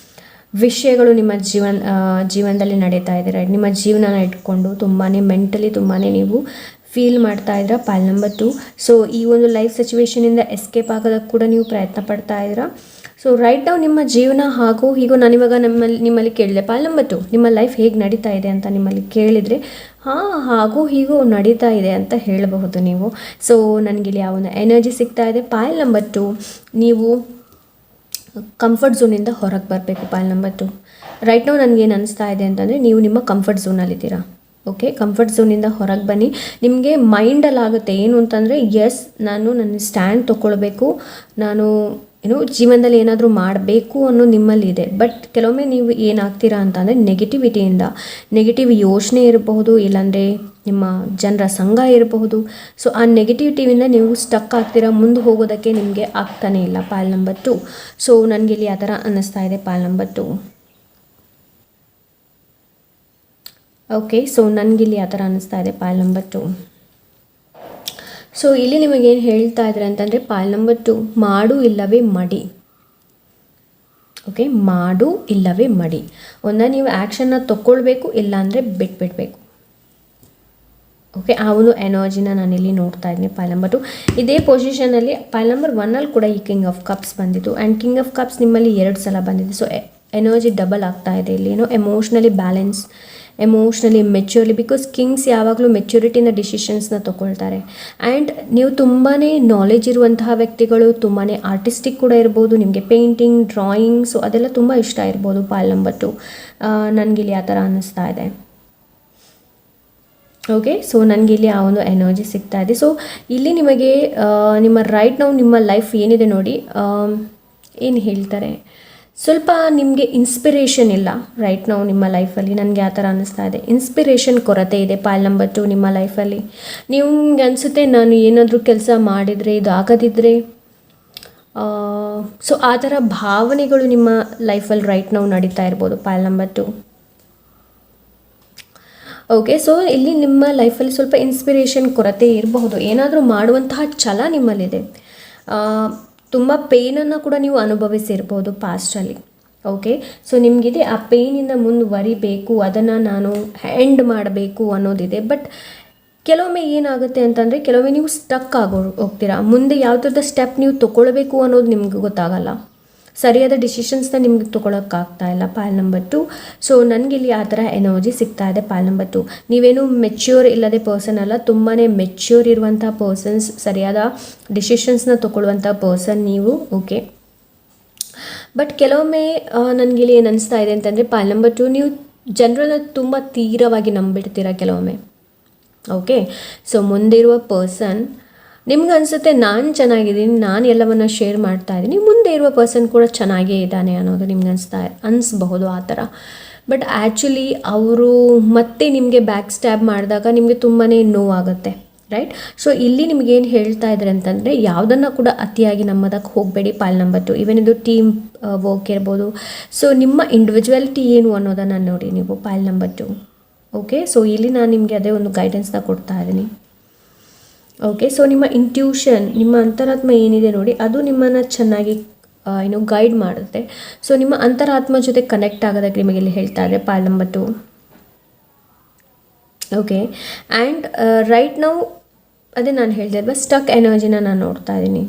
ವಿಷಯಗಳು ನಿಮ್ಮ ಜೀವನದಲ್ಲಿ ನಡೀತಾ ಇದೆ. ರೈಟ್, ನಿಮ್ಮ ಜೀವನನ ಇಟ್ಕೊಂಡು ತುಂಬಾ ಮೆಂಟಲಿ ತುಂಬಾ ನೀವು ಫೀಲ್ ಮಾಡ್ತಾ ಇದ್ದೀರಾ ಪಾಯಲ್ ನಂಬರ್ 2. ಸೊ ಈ ಒಂದು ಲೈಫ್ ಸಿಚುವೇಷನಿಂದ ಎಸ್ಕೇಪ್ ಆಗೋದಕ್ಕೆ ಕೂಡ ನೀವು ಪ್ರಯತ್ನ ಪಡ್ತಾ ಇದ್ದೀರಾ. ಸೊ ರೈಟ್ ನಾವು ನಿಮ್ಮ ಜೀವನ ಹಾಗೂ ಹೀಗೂ ನಾನಿವಾಗ ನಿಮ್ಮಲ್ಲಿ ಕೇಳಿದೆ ಪಾಯಲ್ ನಂಬರ್ 2 ನಿಮ್ಮ ಲೈಫ್ ಹೇಗೆ ನಡೀತಾ ಇದೆ ಅಂತ ನಿಮ್ಮಲ್ಲಿ ಕೇಳಿದರೆ ಹಾಗೂ ಹೀಗೂ ನಡೀತಾ ಇದೆ ಅಂತ ಹೇಳಬಹುದು ನೀವು. ಸೊ ನನಗಿಲ್ಲಿ ಆ ಒಂದು ಎನರ್ಜಿ ಸಿಗ್ತಾ ಇದೆ. ಪಾಯಲ್ ನಂಬರ್ 2 ನೀವು ಕಂಫರ್ಟ್ ಝೋನಿಂದ ಹೊರಗೆ ಬರಬೇಕು ಪಾಯಲ್ ನಂಬರ್ 2. ರೈಟ್ ನಾವು ನನಗೇನು ಅನ್ನಿಸ್ತಾ ಇದೆ ಅಂತಂದರೆ ನೀವು ನಿಮ್ಮ ಕಂಫರ್ಟ್ ಝೋನಲ್ಲಿದ್ದೀರಾ. ಓಕೆ, ಕಂಫರ್ಟ್ ಝೋನಿಂದ ಹೊರಗೆ ಬನ್ನಿ. ನಿಮಗೆ ಮೈಂಡಲ್ಲಾಗುತ್ತೆ ಏನು ಅಂತಂದರೆ, ಎಸ್ ನಾನು ನನ್ನ ಸ್ಟ್ಯಾಂಡ್ ತೊಗೊಳ್ಬೇಕು, ನಾನು ಜೀವನದಲ್ಲಿ ಏನಾದರೂ ಮಾಡಬೇಕು ಅನ್ನೋ ನಿಮ್ಮಲ್ಲಿದೆ. ಬಟ್ ಕೆಲವೊಮ್ಮೆ ನೀವು ಏನಾಗ್ತೀರಾ ಅಂತಂದರೆ ನೆಗೆಟಿವ್ ಯೋಚನೆ ಇರಬಹುದು, ಇಲ್ಲಾಂದರೆ ನಿಮ್ಮ ಜನರ ಸಂಘ ಇರಬಹುದು. ಸೊ ಆ ನೆಗೆಟಿವಿಟಿಯಿಂದ ನೀವು ಸ್ಟಕ್ ಆಗ್ತೀರಾ, ಮುಂದೆ ಹೋಗೋದಕ್ಕೆ ನಿಮಗೆ ಆಗ್ತಾನೇ ಇಲ್ಲ ಪಾಯಲ್ ನಂಬರ್ 2. ಸೊ ನನಗಿಲ್ಲಿ ಆ ಥರ ಅನ್ನಿಸ್ತಾ ಇದೆ ಪಾಯಲ್ ನಂಬರ್ 2. ಓಕೆ, ಸೊ ನನಗಿಲ್ಲಿ ಆ ಥರ ಅನ್ನಿಸ್ತಾ ಇದೆ ಪಾಯಲ್ ನಂಬರ್ 2. ಸೊ ಇಲ್ಲಿ ನಿಮಗೇನು ಹೇಳ್ತಾ ಇದ್ದಾರೆ ಅಂತಂದರೆ ಪಾಯಲ್ ನಂಬರ್ 2 ಮಾಡು ಇಲ್ಲವೇ ಮಡಿ. ಓಕೆ, ಮಾಡು ಇಲ್ಲವೇ ಮಡಿ. ನೀವು ಆ್ಯಕ್ಷನ್ನ ತೊಗೊಳ್ಬೇಕು, ಇಲ್ಲಾಂದರೆ ಬಿಟ್ಬಿಡಬೇಕು. ಓಕೆ, ಆ ಒಂದು ಎನರ್ಜಿನ ನಾನಿಲ್ಲಿ ನೋಡ್ತಾ ಇದ್ದೀನಿ ಪಾಯಲ್ ನಂಬರ್ 2. ಇದೇ ಪೊಸಿಷನಲ್ಲಿ ಪಾಯಲ್ ನಂಬರ್ 1 ಕೂಡ ಈ ಕಿಂಗ್ ಆಫ್ ಕಪ್ಸ್ ಬಂದಿತ್ತು. ಆ್ಯಂಡ್ ಕಿಂಗ್ ಆಫ್ ಕಪ್ಸ್ ನಿಮ್ಮಲ್ಲಿ 2 ಸಲ ಬಂದಿದೆ. ಸೊ ಎನರ್ಜಿ ಡಬಲ್ ಆಗ್ತಾ ಇದೆ ಇಲ್ಲಿ. Emotionally balance, emotionally maturely, because kings ಯಾವಾಗಲೂ ಮೆಚ್ಯೂರಿಟಿನ ಡಿಸಿಷನ್ಸ್ನ ತೊಗೊಳ್ತಾರೆ. ಆ್ಯಂಡ್ ನೀವು ತುಂಬಾ ನಾಲೆಜ್ ಇರುವಂತಹ ವ್ಯಕ್ತಿಗಳು, ತುಂಬಾ ಆರ್ಟಿಸ್ಟಿಕ್ ಕೂಡ ಇರ್ಬೋದು, ನಿಮಗೆ ಪೇಂಟಿಂಗ್, ಡ್ರಾಯಿಂಗ್, ಸೊ ಅದೆಲ್ಲ ತುಂಬ ಇಷ್ಟ ಇರ್ಬೋದು ಪಾಯಲ್ ನಂಬರ್ 2. ನನಗಿಲ್ಲಿ ಆ ಥರ ಅನ್ನಿಸ್ತಾ ಇದೆ. ಓಕೆ, ಸೊ ನನಗಿಲ್ಲಿ ಆ ಒಂದು ಎನರ್ಜಿ ಸಿಗ್ತಾ ಇದೆ. ಸೊ ಇಲ್ಲಿ ನಿಮಗೆ ನಿಮ್ಮ ರೈಟ್ ನಾವು ನಿಮ್ಮ ಲೈಫ್ ಏನಿದೆ ನೋಡಿ, ಏನು ಹೇಳ್ತಾರೆ, ಸ್ವಲ್ಪ ನಿಮಗೆ ಇನ್ಸ್ಪಿರೇಷನ್ ಇಲ್ಲ ರೈಟ್ ನಾವು ನಿಮ್ಮ ಲೈಫಲ್ಲಿ. ನನಗೆ ಆ ಥರ ಅನ್ನಿಸ್ತಾ ಇದೆ, ಇನ್ಸ್ಪಿರೇಷನ್ ಕೊರತೆ ಇದೆ ಪಾಯಲ್ ನಂಬರ್ 2 ನಿಮ್ಮ ಲೈಫಲ್ಲಿ. ನಿಮ್ಗೆ ಅನಿಸುತ್ತೆ ನಾನು ಏನಾದರೂ ಕೆಲಸ ಮಾಡಿದರೆ ಇದು ಆಗದಿದ್ದರೆ ಸೊ ಆ ಥರ ಭಾವನೆಗಳು ನಿಮ್ಮ ಲೈಫಲ್ಲಿ ರೈಟ್ ನಾವು ನಡೀತಾ ಇರ್ಬೋದು. ಪಾಯಲ್ ನಂಬರ್ 2. ಓಕೆ, ಸೊ ಇಲ್ಲಿ ನಿಮ್ಮ ಲೈಫಲ್ಲಿ ಸ್ವಲ್ಪ ಇನ್ಸ್ಪಿರೇಷನ್ ಕೊರತೆ ಇರಬಹುದು. ಏನಾದರೂ ಮಾಡುವಂತಹ ಛಲ ನಿಮ್ಮಲ್ಲಿದೆ. ತುಂಬ ಪೇನನ್ನು ಕೂಡ ನೀವು ಅನುಭವಿಸಿರ್ಬೋದು ಪಾಸ್ಟಲ್ಲಿ. ಓಕೆ, ಸೊ ನಿಮಗಿದೆ ಆ ಪೇನಿಂದ ಮುಂದುವರಿಬೇಕು, ಅದನ್ನು ನಾನು ಎಂಡ್ ಮಾಡಬೇಕು ಅನ್ನೋದಿದೆ. ಬಟ್ ಕೆಲವೊಮ್ಮೆ ಏನಾಗುತ್ತೆ ಅಂತಂದರೆ, ಕೆಲವೊಮ್ಮೆ ನೀವು ಸ್ಟಕ್ ಹೋಗ್ತೀರಾ. ಮುಂದೆ ಯಾವ ಥರದ ಸ್ಟೆಪ್ ನೀವು ತೊಗೊಳ್ಬೇಕು ಅನ್ನೋದು ನಿಮ್ಗೆ ಗೊತ್ತಾಗಲ್ಲ. ಸರಿಯಾದ ಡಿಸಿಷನ್ಸ್ನ ನಿಮ್ಗೆ ತೊಗೊಳಕ್ಕಾಗ್ತಾ ಇಲ್ಲ ಪಾಯಲ್ ನಂಬರ್ 2. ಸೊ ನನಗಿಲ್ಲಿ ಆ ಥರ ಎನರ್ಜಿ ಸಿಗ್ತಾ ಇದೆ ಪಾಯಲ್ ನಂಬರ್ 2. ನೀವೇನು ಮೆಚ್ಯೂರ್ ಇಲ್ಲದೆ ಪರ್ಸನ್ ಅಲ್ಲ, ತುಂಬಾ ಮೆಚ್ಯೂರ್ ಇರುವಂಥ ಪರ್ಸನ್ಸ್, ಸರಿಯಾದ ಡಿಸಿಷನ್ಸ್ನ ತೊಗೊಳ್ಳುವಂಥ ಪರ್ಸನ್ ನೀವು. ಓಕೆ, ಬಟ್ ಕೆಲವೊಮ್ಮೆ ನನಗಿಲ್ಲಿ ಏನು ಅನಿಸ್ತಾ ಇದೆ ಅಂತಂದರೆ, ಪಾಯಲ್ ನಂಬರ್ 2 ನೀವು ಜನರನ್ನ ತುಂಬ ತೀವ್ರವಾಗಿ ನಂಬಿಡ್ತೀರ ಕೆಲವೊಮ್ಮೆ. ಓಕೆ, ಸೊ ಮುಂದೆ ಇರುವ ಪರ್ಸನ್ ನಿಮ್ಗೆ ಅನಿಸುತ್ತೆ ನಾನು ಚೆನ್ನಾಗಿದ್ದೀನಿ, ನಾನು ಎಲ್ಲವನ್ನು ಶೇರ್ ಮಾಡ್ತಾ ಇದ್ದೀನಿ, ಮುಂದೆ ಇರುವ ಪರ್ಸನ್ ಕೂಡ ಚೆನ್ನಾಗೇ ಇದ್ದಾನೆ ಅನ್ನೋದು ನಿಮ್ಗೆ ಅನಿಸ್ಬಹುದು ಆ ಥರ. ಬಟ್ ಆ್ಯಕ್ಚುಲಿ ಅವರು ಮತ್ತೆ ನಿಮಗೆ ಬ್ಯಾಕ್ ಸ್ಟ್ಯಾಬ್ ಮಾಡಿದಾಗ ನಿಮಗೆ ತುಂಬಾ ನೋವಾಗುತ್ತೆ, ರೈಟ್? ಸೊ ಇಲ್ಲಿ ನಿಮಗೇನು ಹೇಳ್ತಾ ಇದ್ದಾರೆ ಅಂತಂದರೆ, ಯಾವುದನ್ನು ಕೂಡ ಅತಿಯಾಗಿ ನಂಬೋದಕ್ಕೆ ಹೋಗಬೇಡಿ ಪಾಯಲ್ ನಂಬರ್ 2. ಈವನ್ ಇದು ಟೀಮ್ ವರ್ಕ್ ಇರ್ಬೋದು. ಸೊ ನಿಮ್ಮ ಇಂಡಿವಿಜುವಾಲಿಟಿ ಏನು ಅನ್ನೋದನ್ನು ನೋಡಿ ನೀವು ಪಾಯಲ್ ನಂಬರ್ 2. ಓಕೆ, ಸೊ ಇಲ್ಲಿ ನಾನು ನಿಮಗೆ ಅದೇ ಒಂದು ಗೈಡೆನ್ಸ್ನ ಕೊಡ್ತಾ ಇದ್ದೀನಿ. ಓಕೆ, ಸೊ ನಿಮ್ಮ ಇಂಟ್ಯೂಷನ್, ನಿಮ್ಮ ಅಂತರಾತ್ಮ ಏನಿದೆ ನೋಡಿ, ಅದು ನಿಮ್ಮನ್ನು ಚೆನ್ನಾಗಿ ಗೈಡ್ ಮಾಡುತ್ತೆ. ಸೊ ನಿಮ್ಮ ಅಂತರಾತ್ಮ ಜೊತೆ ಕನೆಕ್ಟ್ ಆಗೋದಕ್ಕೆ ನಿಮಗೆ ಇಲ್ಲಿ ಹೇಳ್ತಾ ಇದೆ Payal number 2. Okay, and right ನಾವು ಅದೇ ನಾನು ಹೇಳಿದೆ ಅಲ್ವಾ, ಸ್ಟಕ್ ಎನರ್ಜಿನ ನಾನು ನೋಡ್ತಾ ಇದ್ದೀನಿ.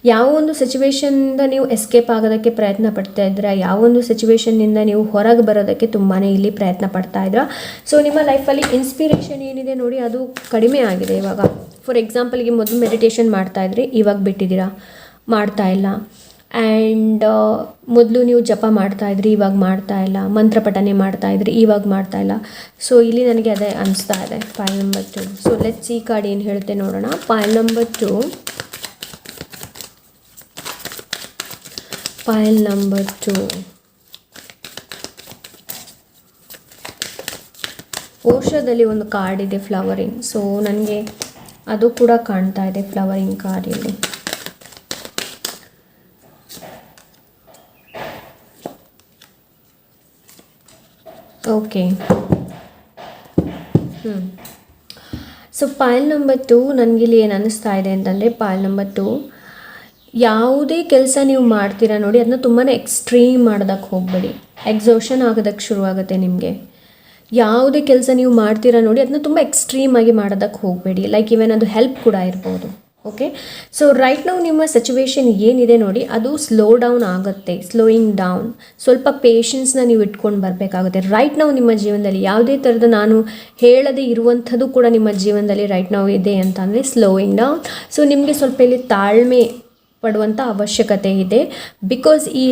ಯಾವ ಒಂದು ಸಿಚುವೇಶನ್ನಿಂದ ನೀವು ಎಸ್ಕೇಪ್ ಆಗೋದಕ್ಕೆ ಪ್ರಯತ್ನ ಪಡ್ತಾ ಇದ್ದೀರಾ, ಯಾವ ಒಂದು ಸಿಚುವೇಶನ್ನಿಂದ ನೀವು ಹೊರಗೆ ಬರೋದಕ್ಕೆ ತುಂಬಾ ಇಲ್ಲಿ ಪ್ರಯತ್ನ ಪಡ್ತಾ ಇದ್ದೀರಾ. ಸೊ ನಿಮ್ಮ ಲೈಫಲ್ಲಿ ಇನ್ಸ್ಪಿರೇಷನ್ ಏನಿದೆ ನೋಡಿ, ಅದು ಕಡಿಮೆ ಆಗಿದೆ ಇವಾಗ. ಫಾರ್ ಎಕ್ಸಾಂಪಲ್ಗೆ ಮೊದಲು ಮೆಡಿಟೇಷನ್ ಮಾಡ್ತಾಯಿದ್ರಿ, ಇವಾಗ ಬಿಟ್ಟಿದ್ದೀರಾ, ಮಾಡ್ತಾ ಇಲ್ಲ. ಆ್ಯಂಡ್ ಮೊದಲು ನೀವು ಜಪ ಮಾಡ್ತಾಯಿದ್ರಿ, ಇವಾಗ ಮಾಡ್ತಾ ಇಲ್ಲ. ಮಂತ್ರ ಪಠನೆ ಮಾಡ್ತಾಯಿದ್ರಿ, ಇವಾಗ ಮಾಡ್ತಾ ಇಲ್ಲ. ಸೊ ಇಲ್ಲಿ ನನಗೆ ಅದೇ ಅನಿಸ್ತಾ ಇದೆ ಪಾಯಲ್ ನಂಬರ್ 2. ಸೊ ಲೆಟ್ಸ್ ಈ ಕಾರ್ಡ್ ಏನು ಹೇಳುತ್ತೆ ನೋಡೋಣ. Pile number 2, pile number 2. ಓಷದಲ್ಲಿ ಒಂದು ಕಾರ್ಡ್ ಇದೆ, ಫ್ಲವರಿಂಗ್. ಸೊ ನನಗೆ ಅದು ಕೂಡ ಕಾಣ್ತಾ ಇದೆ, ಫ್ಲವರಿಂಗ್ ಕಾರ್ಡ್ ಇಲ್ಲಿ. ಓಕೆ, ಸೊ ಪಾಯಲ್ ನಂಬರ್ 2 ನನಗಿಲ್ಲಿ ಏನು ಅನ್ನಿಸ್ತಾ ಇದೆ ಅಂತಂದರೆ, ಪಾಯಲ್ ನಂಬರ್ 2 ಯಾವುದೇ ಕೆಲಸ ನೀವು ಮಾಡ್ತೀರಾ ನೋಡಿ, ಅದನ್ನ ತುಂಬಾ ಎಕ್ಸ್ಟ್ರೀಮ್ ಮಾಡೋದಕ್ಕೆ ಹೋಗಬೇಡಿ. ಎಕ್ಸಾಷನ್ ಆಗೋದಕ್ಕೆ ಶುರುವಾಗುತ್ತೆ ನಿಮಗೆ. ಯಾವುದೇ ಕೆಲಸ ನೀವು ಮಾಡ್ತೀರಾ ನೋಡಿ, ಅದನ್ನ ತುಂಬ ಎಕ್ಸ್ಟ್ರೀಮಾಗಿ ಮಾಡೋದಕ್ಕೆ ಹೋಗಬೇಡಿ. ಲೈಕ್ ಈವನ್ ಅದು ಹೆಲ್ಪ್ ಕೂಡ ಇರ್ಬೋದು. ಓಕೆ, ಸೊ ರೈಟ್ ನಾವು ನಿಮ್ಮ ಸಿಚುವೇಶನ್ ಏನಿದೆ ನೋಡಿ, ಅದು ಸ್ಲೋ ಡೌನ್ ಆಗುತ್ತೆ. ಸ್ಲೋಯಿಂಗ್ ಡೌನ್, ಸ್ವಲ್ಪ ಪೇಷನ್ಸ್ನ ನೀವು ಇಟ್ಕೊಂಡು ಬರಬೇಕಾಗುತ್ತೆ. ರೈಟ್ ನಾವು ನಿಮ್ಮ ಜೀವನದಲ್ಲಿ ಯಾವುದೇ ಥರದ ನಾನು ಹೇಳದೇ ಇರುವಂಥದ್ದು ಕೂಡ ನಿಮ್ಮ ಜೀವನದಲ್ಲಿ ರೈಟ್ ನಾವು ಇದೆ ಅಂತಂದರೆ ಸ್ಲೋಯಿಂಗ್ ಡೌನ್. ಸೊ ನಿಮಗೆ ಸ್ವಲ್ಪ ಇಲ್ಲಿ ತಾಳ್ಮೆ ಪಡುವಂಥ ಅವಶ್ಯಕತೆ ಇದೆ. ಬಿಕಾಸ್ ಈ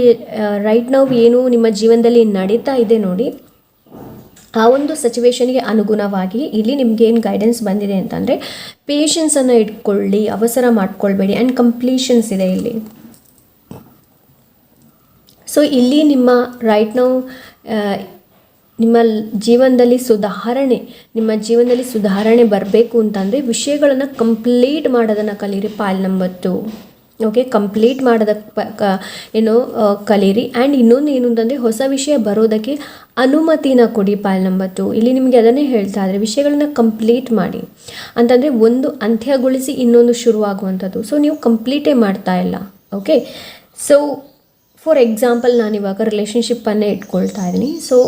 ರೈಟ್ ನಾವು ಏನು ನಿಮ್ಮ ಜೀವನದಲ್ಲಿ ನಡೀತಾ ಇದೆ ನೋಡಿ, ಆ ಒಂದು ಸಿಚುವೇಶನ್ಗೆ ಅನುಗುಣವಾಗಿ ಇಲ್ಲಿ ನಿಮ್ಗೆ ಏನು ಗೈಡೆನ್ಸ್ ಬಂದಿದೆ ಅಂತಂದರೆ, ಪೇಷನ್ಸನ್ನು ಇಟ್ಕೊಳ್ಳಿ, ಅವಸರ ಮಾಡ್ಕೊಳ್ಬೇಡಿ. ಆ್ಯಂಡ್ ಕಂಪ್ಲೀಷನ್ಸ್ ಇದೆ ಇಲ್ಲಿ. ಸೊ ಇಲ್ಲಿ ನಿಮ್ಮ ರೈಟ್ ನಾವು ನಿಮ್ಮ ಜೀವನದಲ್ಲಿ ಸುಧಾರಣೆ ಬರಬೇಕು ಅಂತಂದರೆ ವಿಷಯಗಳನ್ನು ಕಂಪ್ಲೀಟ್ ಮಾಡೋದನ್ನು ಕಲೀರಿ ಪಾಯಲ್ ನಂಬರ್ 2. ಓಕೆ, ಕಂಪ್ಲೀಟ್ ಮಾಡೋದಕ್ಕೆ ಕಲೀರಿ. ಆ್ಯಂಡ್ ಇನ್ನೊಂದು ಏನು ಅಂತಂದರೆ, ಹೊಸ ವಿಷಯ ಬರೋದಕ್ಕೆ ಅನುಮತಿನ ಕೊಡಿ ಪಾಯಲ್ ನಂಬರ್ 2. ಇಲ್ಲಿ ನಿಮಗೆ ಅದನ್ನೇ ಹೇಳ್ತಾ ಇದ್ದಾರೆ, ವಿಷಯಗಳನ್ನ ಕಂಪ್ಲೀಟ್ ಮಾಡಿ ಅಂತಂದರೆ ಒಂದು ಅಂತ್ಯಗೊಳಿಸಿ ಇನ್ನೊಂದು ಶುರುವಾಗುವಂಥದ್ದು. ಸೊ ನೀವು ಕಂಪ್ಲೀಟೇ ಮಾಡ್ತಾ ಇಲ್ಲ. ಓಕೆ, ಸೊ ಫಾರ್ ಎಕ್ಸಾಂಪಲ್ ನಾನಿವಾಗ ರಿಲೇಷನ್ಶಿಪ್ಪನ್ನೇ ಇಟ್ಕೊಳ್ತಾ ಇದ್ದೀನಿ. ಸೊ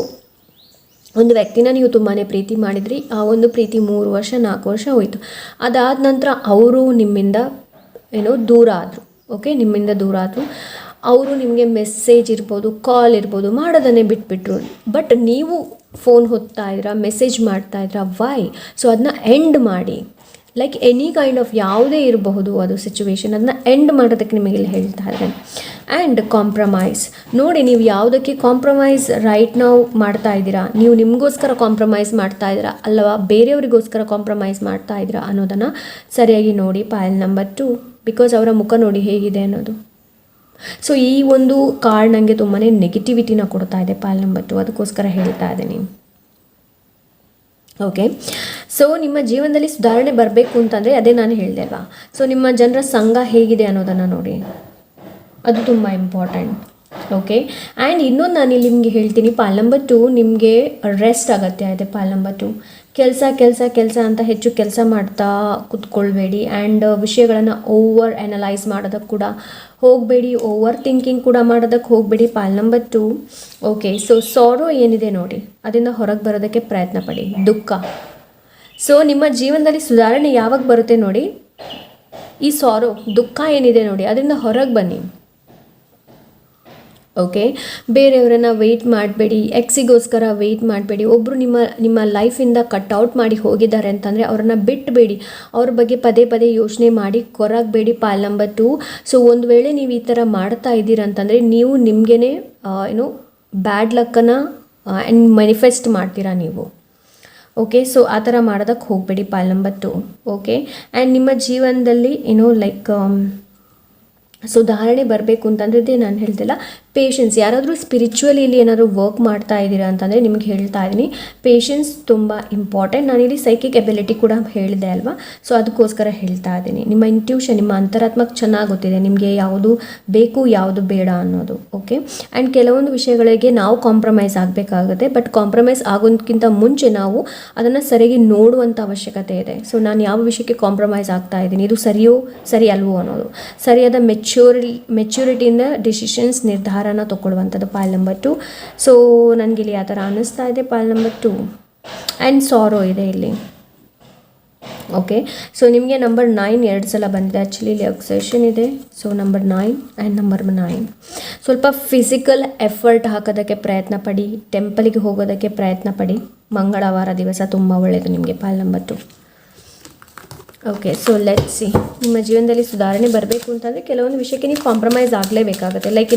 ಒಂದು ವ್ಯಕ್ತಿನ ನೀವು ತುಂಬಾ ಪ್ರೀತಿ ಮಾಡಿದ್ರಿ, ಆ ಒಂದು ಪ್ರೀತಿ 3 ವರ್ಷ 4 ವರ್ಷ ಹೋಯಿತು. ಅದಾದ ನಂತರ ಅವರು ನಿಮ್ಮಿಂದ ದೂರ ಆದರು. ಓಕೆ, ನಿಮ್ಮಿಂದ ದೂರ ಆದರು. ಅವರು ನಿಮಗೆ ಮೆಸೇಜ್ ಇರ್ಬೋದು, ಕಾಲ್ ಇರ್ಬೋದು, ಮಾಡೋದನ್ನೇ ಬಿಟ್ಬಿಟ್ರು. ಬಟ್ ನೀವು ಫೋನ್ ಹೊತ್ತಾ ಇದ್ದೀರಾ, ಮೆಸೇಜ್ ಮಾಡ್ತಾ ಇದ್ದೀರಾ, ವೈ? ಸೊ ಅದನ್ನ ಎಂಡ್ ಮಾಡಿ. ಲೈಕ್ ಎನಿ ಕೈಂಡ್ ಆಫ್ ಯಾವುದೇ ಇರಬಹುದು ಅದು ಸಿಚುವೇಶನ್, ಅದನ್ನ ಎಂಡ್ ಮಾಡೋದಕ್ಕೆ ನಿಮಗೆ ಇಲ್ಲಿ ಹೇಳ್ತಾ ಇದ್ದಾರೆ. ಆ್ಯಂಡ್ ಕಾಂಪ್ರಮೈಸ್ ನೋಡಿ, ನೀವು ಯಾವುದಕ್ಕೆ ಕಾಂಪ್ರಮೈಸ್ ರೈಟ್ ನಾವು ಮಾಡ್ತಾ ಇದ್ದೀರಾ, ನೀವು ನಿಮಗೋಸ್ಕರ ಕಾಂಪ್ರಮೈಸ್ ಮಾಡ್ತಾ ಇದ್ದೀರಾ ಅಲ್ಲವಾ ಬೇರೆಯವರಿಗೋಸ್ಕರ ಕಾಂಪ್ರಮೈಸ್ ಮಾಡ್ತಾ ಇದ್ದೀರಾ ಅನ್ನೋದನ್ನು ಸರಿಯಾಗಿ ನೋಡಿ ಪಾಯಲ್ ನಂಬರ್ 2. ಬಿಕಾಸ್ ಅವರ ಮುಖ ನೋಡಿ ಹೇಗಿದೆ ಅನ್ನೋದು. ಸೊ ಈ ಒಂದು ಕಾರ್ಡ್ ನನಗೆ ತುಂಬಾ ನೆಗೆಟಿವಿಟಿನ ಕೊಡ್ತಾ ಇದೆ ಪಾಯಲ್ ನಂಬರ್ 2, ಅದಕ್ಕೋಸ್ಕರ ಹೇಳ್ತಾ ಇದ್ದೀನಿ. ಓಕೆ, ಸೊ ಸೊ ನಿಮ್ಮ ಜೀವನದಲ್ಲಿ ಸುಧಾರಣೆ ಬರಬೇಕು ಅಂತಂದರೆ ಅದೇ ನಾನು ಹೇಳಿದೆ ಅಲ್ವಾ. ಸೊ ನಿಮ್ಮ ಜನರ ಸಂಘ ಹೇಗಿದೆ ಅನ್ನೋದನ್ನು ನೋಡಿ, ಅದು ತುಂಬ ಇಂಪಾರ್ಟೆಂಟ್. ಓಕೆ, ಆ್ಯಂಡ್ ಇನ್ನೊಂದು ನಾನು ಇಲ್ಲಿ ನಿಮಗೆ ಹೇಳ್ತೀನಿ, ಪಾಲ್ ನಂಬರ್ 2 ನಿಮಗೆ ರೆಸ್ಟ್ ಅಗತ್ಯ ಇದೆ. ಪಾಲ್ ನಂಬರ್ 2 ಕೆಲಸ ಅಂತ ಹೆಚ್ಚು ಕೆಲಸ ಮಾಡ್ತಾ ಕೂತ್ಕೊಳ್ಬೇಡಿ. ಆ್ಯಂಡ್ ವಿಷಯಗಳನ್ನು ಓವರ್ ಅನಲೈಸ್ ಮಾಡೋದಕ್ಕೆ ಕೂಡ ಹೋಗಬೇಡಿ, ಓವರ್ ಥಿಂಕಿಂಗ್ ಕೂಡ ಮಾಡೋದಕ್ಕೆ ಹೋಗಬೇಡಿ. ಪಾಲ್ ನಂಬರ್ 2. ಓಕೆ, ಸೊ ಸಾರೋ ಏನಿದೆ ನೋಡಿ, ಅದರಿಂದ ಹೊರಗೆ ಬರೋದಕ್ಕೆ ಪ್ರಯತ್ನ ಪಡಿ. ದುಃಖ, ಸೊ ನಿಮ್ಮ ಜೀವನದಲ್ಲಿ ಸುಧಾರಣೆ ಯಾವಾಗ ಬರುತ್ತೆ ನೋಡಿ, ಈ ಸಾರೋ ದುಃಖ ಏನಿದೆ ನೋಡಿ ಅದರಿಂದ ಹೊರಗೆ ಬನ್ನಿ. ಓಕೆ, ಬೇರೆಯವರನ್ನ ವೆಯ್ಟ್ ಮಾಡಬೇಡಿ, ಎಕ್ಸಿಗೋಸ್ಕರ ವೆಯ್ಟ್ ಮಾಡಬೇಡಿ. ಒಬ್ಬರು ನಿಮ್ಮ ಲೈಫಿಂದ ಕಟ್ಔಟ್ ಮಾಡಿ ಹೋಗಿದ್ದಾರೆ ಅಂತಂದರೆ ಅವ್ರನ್ನ ಬಿಟ್ಟಬೇಡಿ, ಅವ್ರ ಬಗ್ಗೆ ಪದೇ ಪದೇ ಯೋಚನೆ ಮಾಡಿ ಕೊರಗಬೇಡಿ. ಪಾಲ್ ನಂಬರ್ 2. ಸೊ ಒಂದು ವೇಳೆ ನೀವು ಈ ಥರ ಮಾಡ್ತಾ ಇದ್ದೀರಂತಂದರೆ ನೀವು ನಿಮಗೇ ಬ್ಯಾಡ್ ಲಕ್ಕನ್ನು ಮ್ಯಾನಿಫೆಸ್ಟ್ ಮಾಡ್ತೀರಾ ನೀವು. ಓಕೆ, ಸೊ ಆ ಥರ ಮಾಡೋದಕ್ಕೆ ಹೋಗಬೇಡಿ. ಪಾಲ್ ನಂಬರ್ 2. ಓಕೆ, ಆ್ಯಂಡ್ ನಿಮ್ಮ ಜೀವನದಲ್ಲಿ ಲೈಕ್ ಸುಧಾರಣೆ ಬರಬೇಕು ಅಂತಂದ್ರೆ ನಾನು ಹೇಳ್ತಿಲ್ಲ, ಪೇಷನ್ಸ್. ಯಾರಾದರೂ ಸ್ಪಿರಿಚುವಲಿ ಇಲ್ಲಿ ಏನಾದರೂ ವರ್ಕ್ ಮಾಡ್ತಾ ಇದ್ದೀರಾ ಅಂತಂದರೆ ನಿಮಗೆ ಹೇಳ್ತಾ ಇದ್ದೀನಿ, ಪೇಷನ್ಸ್ ತುಂಬ ಇಂಪಾರ್ಟೆಂಟ್. ನಾನಿಲ್ಲಿ ಸೈಕಿಕ್ ಎಬಿಲಿಟಿ ಕೂಡ ಹೇಳಿದೆ ಅಲ್ವಾ, ಸೊ ಅದಕ್ಕೋಸ್ಕರ ಹೇಳ್ತಾ ಇದ್ದೀನಿ. ನಿಮ್ಮ ಇಂಟ್ಯೂಷನ್, ನಿಮ್ಮ ಅಂತರಾತ್ಮಕ್ಕೆ ಚೆನ್ನಾಗಿ ಗೊತ್ತಿದೆ ನಿಮಗೆ ಯಾವುದು ಬೇಕು ಯಾವುದು ಬೇಡ ಅನ್ನೋದು. ಓಕೆ, ಆ್ಯಂಡ್ ಕೆಲವೊಂದು ವಿಷಯಗಳಿಗೆ ನಾವು ಕಾಂಪ್ರಮೈಸ್ ಆಗಬೇಕಾಗುತ್ತೆ, ಬಟ್ ಕಾಂಪ್ರಮೈಸ್ ಆಗೋದಕ್ಕಿಂತ ಮುಂಚೆ ನಾವು ಅದನ್ನು ಸರಿಯಾಗಿ ನೋಡುವಂಥ ಅವಶ್ಯಕತೆ ಇದೆ. ಸೊ ನಾನು ಯಾವ ವಿಷಯಕ್ಕೆ ಕಾಂಪ್ರಮೈಸ್ ಆಗ್ತಾ ಇದ್ದೀನಿ, ಇದು ಸರಿ ಅಲ್ವೋ ಅನ್ನೋದು, ಸರಿಯಾದ ಮೆಚ್ಯೂರಿಟಿಯಿಂದ ಡಿಸಿಷನ್ಸ್ ನಿರ್ಧಾರನ ತಗೊಳ್ಳುವಂಥದ್ದು. ಪಾಲ್ ನಂಬರ್ 2. ಸೊ ನನಗಿಲ್ಲಿ ಆ ಥರ ಅನ್ನಿಸ್ತಾ ಇದೆ. ಪಾಲ್ ನಂಬರ್ 2 ಆ್ಯಂಡ್ ಸಾರೋ ಇದೆ ಇಲ್ಲಿ. ಓಕೆ, ಸೊ ನಿಮಗೆ ನಂಬರ್ 9 2 ಸಲ ಬಂದಿದೆ. ಆ್ಯಕ್ಚುಲಿ ಇಲ್ಲಿ ಅಬ್ಸೆಷನ್ ಇದೆ. So number 9 and number 9. ಸ್ವಲ್ಪ ಫಿಸಿಕಲ್ ಎಫರ್ಟ್ ಹಾಕೋದಕ್ಕೆ ಪ್ರಯತ್ನ ಪಡಿ, ಟೆಂಪಲಿಗೆ ಹೋಗೋದಕ್ಕೆ ಪ್ರಯತ್ನ ಪಡಿ. ಮಂಗಳವಾರ ದಿವಸ ತುಂಬ ಒಳ್ಳೆಯದು ನಿಮಗೆ. Pile number 2. Okay, so let's see. ನಿಮ್ಮ ಜೀವನದಲ್ಲಿ ಸುಧಾರಣೆ ಬರಬೇಕು ಅಂತಂದರೆ ಕೆಲವೊಂದು ವಿಷಯಕ್ಕೆ ನೀವು ಕಾಂಪ್ರಮೈಸ್ ಆಗಲೇಬೇಕಾಗುತ್ತೆ. ಲೈಕ್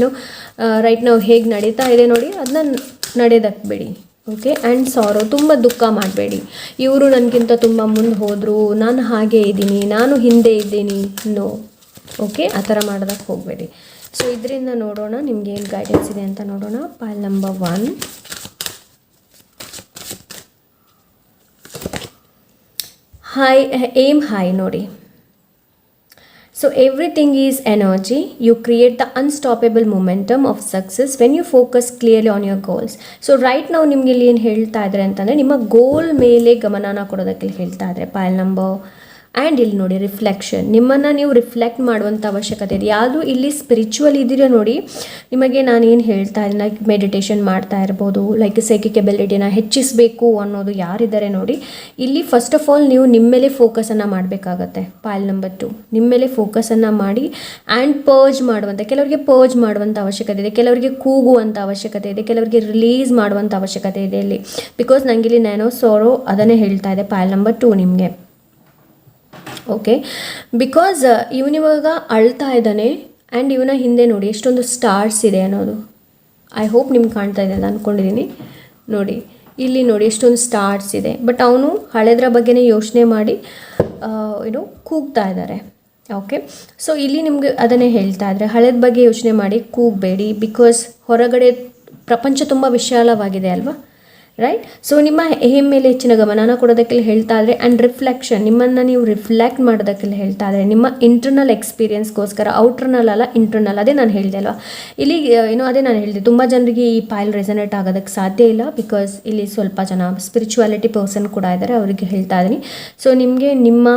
ರೈಟ್ ನಾವು ಹೇಗೆ ನಡೀತಾ ಇದೆ ನೋಡಿ ಅದನ್ನ ನಡೆಯೋದಕ್ಕೆ ಬಿಡಿ. ಓಕೆ, ಆ್ಯಂಡ್ ಸಾರೋ, ತುಂಬ ದುಃಖ ಮಾಡಬೇಡಿ. ಇವರು ನನಗಿಂತ ತುಂಬ ಮುಂದೆ ಹೋದರು, ನಾನು ಹಾಗೆ ಇದ್ದೀನಿ, ನಾನು ಹಿಂದೆ ಇದ್ದೀನಿ, ನೋ. ಓಕೆ, ಆ ಥರ ಮಾಡೋದಕ್ಕೆ ಹೋಗಬೇಡಿ. ಸೊ ಇದರಿಂದ ನೋಡೋಣ ನಿಮ್ಗೆ ಏನು ಗೈಡೆನ್ಸ್ ಇದೆ ಅಂತ ನೋಡೋಣ. Pile number 1. ಏಮ್ ಹೈ ನೋಡಿ. So everything is energy. You create the unstoppable momentum of success when you focus clearly on your goals. So right ನಾವು ನಿಮ್ಗೆ ಇಲ್ಲಿ ಏನು ಹೇಳ್ತಾ ಇದ್ದಾರೆ ಅಂತಂದರೆ ನಿಮ್ಮ ಗೋಲ್ ಮೇಲೆ ಗಮನನ ಕೊಡೋದಕ್ಕೆ ಹೇಳ್ತಾ ಇದ್ದಾರೆ. ಪಾಲ್ ನಂಬರ್ ಆ್ಯಂಡ್ ಇಲ್ಲಿ ನೋಡಿ ರಿಫ್ಲೆಕ್ಷನ್, ನಿಮ್ಮನ್ನು ನೀವು ರಿಫ್ಲೆಕ್ಟ್ ಮಾಡುವಂಥ ಅವಶ್ಯಕತೆ ಇದೆ. ಯಾವುದು ಇಲ್ಲಿ ಸ್ಪಿರಿಚುವಲ್ ಇದ್ದೀರಾ ನೋಡಿ, ನಿಮಗೆ ನಾನು ಏನು ಹೇಳ್ತಾ ಇದ್ದೀನಿ, ಲೈಕ್ ಮೆಡಿಟೇಷನ್ ಮಾಡ್ತಾ ಇರ್ಬೋದು, ಲೈಕ್ ಸೈಕಿಕ್ ಎಬಿಲಿಟಿನ ಹೆಚ್ಚಿಸಬೇಕು ಅನ್ನೋದು ಯಾರಿದ್ದಾರೆ ನೋಡಿ, ಇಲ್ಲಿ ಫಸ್ಟ್ ಆಫ್ ಆಲ್ ನೀವು ನಿಮ್ಮ ಮೇಲೆ ಫೋಕಸನ್ನು ಮಾಡಬೇಕಾಗತ್ತೆ. ಪಾಲ್ ನಂಬರ್ 2, ನಿಮ್ಮ ಮೇಲೆ ಫೋಕಸನ್ನು ಮಾಡಿ ಆ್ಯಂಡ್ ಪರ್ಜ್ ಮಾಡುವಂಥ, ಕೆಲವರಿಗೆ ಪರ್ಜ್ ಮಾಡುವಂಥ ಅವಶ್ಯಕತೆ ಇದೆ, ಕೆಲವರಿಗೆ ಕೂಗುವಂಥ ಅವಶ್ಯಕತೆ ಇದೆ, ಕೆಲವರಿಗೆ ರಿಲೀಸ್ ಮಾಡುವಂಥ ಅವಶ್ಯಕತೆ ಇದೆ ಇಲ್ಲಿ. ಬಿಕಾಸ್ ನನಗೆ ಇಲ್ಲಿ ನ್ಯಾನೋ ಸಾರೋ ಅದನ್ನೇ ಹೇಳ್ತಾ ಇದೆ. ಪಾಲ್ ನಂಬರ್ 2 ನಿಮಗೆ. ಓಕೆ, ಬಿಕಾಸ್ ಇವನಿವಾಗ ಅಳ್ತಾ ಇದ್ದಾನೆ ಆ್ಯಂಡ್ ಇವನ ಹಿಂದೆ ನೋಡಿ ಎಷ್ಟೊಂದು ಸ್ಟಾರ್ಸ್ ಇದೆ ಅನ್ನೋದು. ಐ ಹೋಪ್ ನಿಮ್ಗೆ ಕಾಣ್ತಾ ಇದೆ ಅಂತ ಅಂದ್ಕೊಂಡಿದ್ದೀನಿ. ನೋಡಿ ಇಲ್ಲಿ ನೋಡಿ ಎಷ್ಟೊಂದು ಸ್ಟಾರ್ಸ್ ಇದೆ, ಬಟ್ ಅವನು ಹಳೆದ್ರ ಬಗ್ಗೆನೇ ಯೋಚನೆ ಮಾಡಿ ಕೂಗ್ತಾ ಇದ್ದಾರೆ. ಓಕೆ, ಸೊ ಇಲ್ಲಿ ನಿಮಗೆ ಅದನ್ನೇ ಹೇಳ್ತಾ ಇದ್ದಾರೆ, ಹಳೆದ ಬಗ್ಗೆ ಯೋಚನೆ ಮಾಡಿ ಕೂಗಬೇಡಿ. ಬಿಕಾಸ್ ಹೊರಗಡೆ ಪ್ರಪಂಚ ತುಂಬ ವಿಶಾಲವಾಗಿದೆ ಅಲ್ವಾ, ರೈಟ್. ಸೊ ನಿಮ್ಮ ಏಮ್ ಮೇಲೆ ಹೆಚ್ಚಿನ ಗಮನನ ಕೊಡೋದಕ್ಕೆಲ್ಲ ಹೇಳ್ತಾ ಇದ್ದಾರೆ. ಆ್ಯಂಡ್ ರಿಫ್ಲೆಕ್ಷನ್, ನಿಮ್ಮನ್ನು ನೀವು ರಿಫ್ಲೆಕ್ಟ್ ಮಾಡೋದಕ್ಕೆಲ್ಲ ಹೇಳ್ತಾ ಇದ್ದಾರೆ. ನಿಮ್ಮ ಇಂಟರ್ನಲ್ ಎಕ್ಸ್ಪೀರಿಯನ್ಸ್ಗೋಸ್ಕರ, ಔಟ್ರನಲ್ ಅಲ್ಲ ಇಂಟರ್ನಲ್. ಅದೇ ನಾನು ಹೇಳಿದೆ ಅಲ್ವಾ, ಇಲ್ಲಿ ಅದೇ ನಾನು ಹೇಳಿದೆ, ತುಂಬ ಜನರಿಗೆ ಈ ಪಾಲ್ ರೆಸನೇಟ್ ಆಗೋದಕ್ಕೆ ಸಾಧ್ಯ ಇಲ್ಲ. ಬಿಕಾಸ್ ಇಲ್ಲಿ ಸ್ವಲ್ಪ ಜನ ಸ್ಪಿರಿಚುವಾಲಿಟಿ ಪರ್ಸನ್ ಕೂಡ ಇದ್ದಾರೆ, ಅವರಿಗೆ ಹೇಳ್ತಾ ಇದ್ದೀನಿ. ಸೊ ನಿಮಗೆ ನಿಮ್ಮ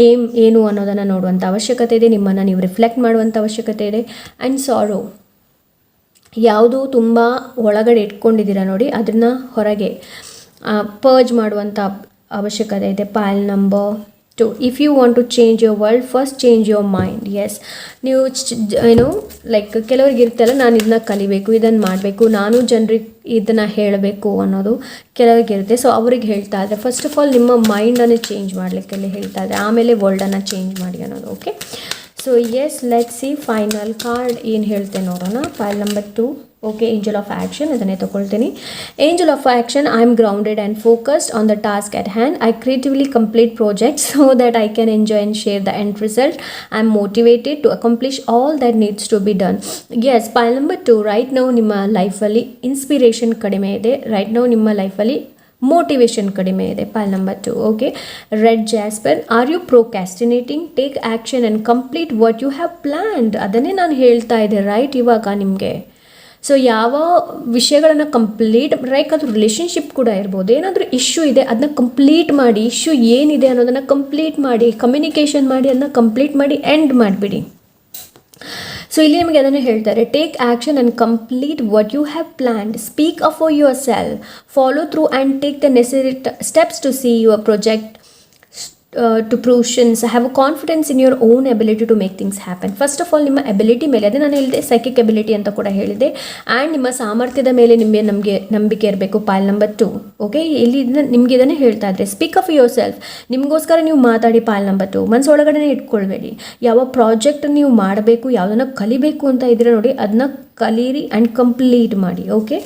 ಏಮ್ ಏನು ಅನ್ನೋದನ್ನು ನೋಡುವಂಥ ಅವಶ್ಯಕತೆ ಇದೆ, ನಿಮ್ಮನ್ನು ನೀವು ರಿಫ್ಲೆಕ್ಟ್ ಮಾಡುವಂಥ ಅವಶ್ಯಕತೆ ಇದೆ. ಆ್ಯಂಡ್ ಸಾರೋ, ಯಾವುದು ತುಂಬ ಒಳಗಡೆ ಇಟ್ಕೊಂಡಿದ್ದೀರಾ ನೋಡಿ ಅದನ್ನು ಹೊರಗೆ ಪರ್ಜ್ ಮಾಡುವಂಥ ಅವಶ್ಯಕತೆ ಇದೆ. Pile number 2. If you want to change your world, first change your mind. Yes, ನೀವು ಲೈಕ್ ಕೆಲವ್ರಿಗೆ ಇರ್ತಲ್ಲ, ನಾನು ಇದನ್ನ ಕಲಿಬೇಕು, ಇದನ್ನು ಮಾಡಬೇಕು, ನಾನು ಜನರಿಗೆ ಇದನ್ನು ಹೇಳಬೇಕು ಅನ್ನೋದು ಕೆಲವ್ರಿಗೆ ಇರುತ್ತೆ. ಸೊ ಅವ್ರಿಗೆ ಹೇಳ್ತಾ ಇದ್ದಾರೆ ಫಸ್ಟ್ ಆಫ್ ಆಲ್ ನಿಮ್ಮ ಮೈಂಡನ್ನು ಚೇಂಜ್ ಮಾಡಲಿಕ್ಕೆಲ್ಲ ಹೇಳ್ತಾ ಇದ್ದಾರೆ, ಆಮೇಲೆ ವರ್ಲ್ಡನ್ನು ಚೇಂಜ್ ಮಾಡಿ ಅನ್ನೋದು. Okay, so yes let's see final card ಏನು ಹೇಳ್ತೆ ನೋಡೋಣ. Pile number 2. Okay, angel of action ಅದನ್ನೇ ತೊಗೊಳ್ತೀನಿ. Angel of action, I am grounded and focused on the task at hand. I creatively complete projects so that I can enjoy and share the end result. I am motivated to accomplish all that needs to be done. Yes, pile number 2. Right ನಾವು ನಿಮ್ಮ ಲೈಫಲ್ಲಿ inspiration ಕಡಿಮೆ ಇದೆ. Right ನಾವು ನಿಮ್ಮ ಲೈಫಲ್ಲಿ motivation ಕಡಿಮೆ ಇದೆ. Pile number 2. Okay, red jasper, are you procrastinating, take action and complete what you have planned. ಅದನ್ನೇ ನಾನು ಹೇಳ್ತಾ ಇದ್ದೆ ರೈಟ್ ಇವಾಗ ನಿಮಗೆ. ಸೊ ಯಾವ ವಿಷಯಗಳನ್ನು ಕಂಪ್ಲೀಟ್, ಲೈಕ್ ಅದು ರಿಲೇಷನ್ಶಿಪ್ ಕೂಡ ಇರ್ಬೋದು, ಏನಾದರೂ ಇಶ್ಯೂ ಇದೆ ಅದನ್ನ ಕಂಪ್ಲೀಟ್ ಮಾಡಿ, ಇಶ್ಯೂ ಏನಿದೆ ಅನ್ನೋದನ್ನು ಕಂಪ್ಲೀಟ್ ಮಾಡಿ, ಕಮ್ಯುನಿಕೇಷನ್ ಮಾಡಿ, ಅದನ್ನ ಕಂಪ್ಲೀಟ್ ಮಾಡಿ ಎಂಡ್ ಮಾಡಿಬಿಡಿ. ಸೊ ಇಲ್ಲಿ ನಿಮಗೆ ಅದನ್ನು ಹೇಳ್ತಾರೆ, take action and complete what you have planned, speak up for yourself, follow through and take the necessary steps to see your project to fruitions, have a confidence in your own ability to make things happen. First of all ನಿಮ್ಮ ability ಮೇಲೆ, ಅದೇ ನಾನು ಹೇಳಿದೆ psychic ability ಅಂತ ಕೂಡ ಹೇಳಿದೆ, and ನಿಮ್ಮ ಸಾಮರ್ಥ್ಯದ ಮೇಲೆ ನಮಗೆ ನಂಬಿಕೆ ಇರಬೇಕು. ಪಾಲ್ ನಂಬರ್ 2. ಓಕೆ, ಇಲ್ಲಿ ನಿಮಗೆ ಇದನ್ನೇ ಹೇಳ್ತಾ ಇದ್ರೆ, ಸ್ಪೀಕ್ ಅಪ್ ಯುವರ್ ಸೆಲ್ಫ್, ನಿಮಗೋಸ್ಕರ ನೀವು ಮಾತಾಡಿ. ಪಾಲ್ ನಂಬರ್ 2, ಮನಸ್ಸೊಳಗಡೆ ಇಟ್ಕೊಳ್ಬೇಡಿ. ಯಾವ ಪ್ರಾಜೆಕ್ಟ್ ನೀವು ಮಾಡಬೇಕು, ಯಾವುದನ್ನು ಕಲಿಬೇಕು ಅಂತ ಇದ್ರೆ ನೋಡಿ, ಅದನ್ನ ಕಲೀರಿ ಆ್ಯಂಡ್ ಕಂಪ್ಲೀಟ್ ಮಾಡಿ. Okay,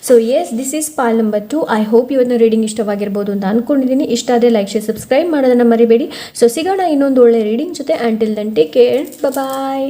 so yes, this is pile number 2. I hope ಇವತ್ತಿನ ರೀಡಿಂಗ್ ಇಷ್ಟವಾಗಿರ್ಬೋದು ಅಂತ ಅಂದ್ಕೊಂಡಿದ್ದೀನಿ. ಇಷ್ಟ ಆದರೆ ಲೈಕ್, ಶೇರ್, ಸಬ್ಸ್ಕ್ರೈಬ್ ಮಾಡೋದನ್ನು ಮರಿಬೇಡಿ. ಸೊ ಸಿಗೋಣ ಇನ್ನೊಂದು ಒಳ್ಳೆ ರೀಡಿಂಗ್ ಜೊತೆ. ಆ್ಯಂಟಿಲ್ ದೆನ್ ಟೇಕ್ ಕೇರ್, ಬಾಯ್.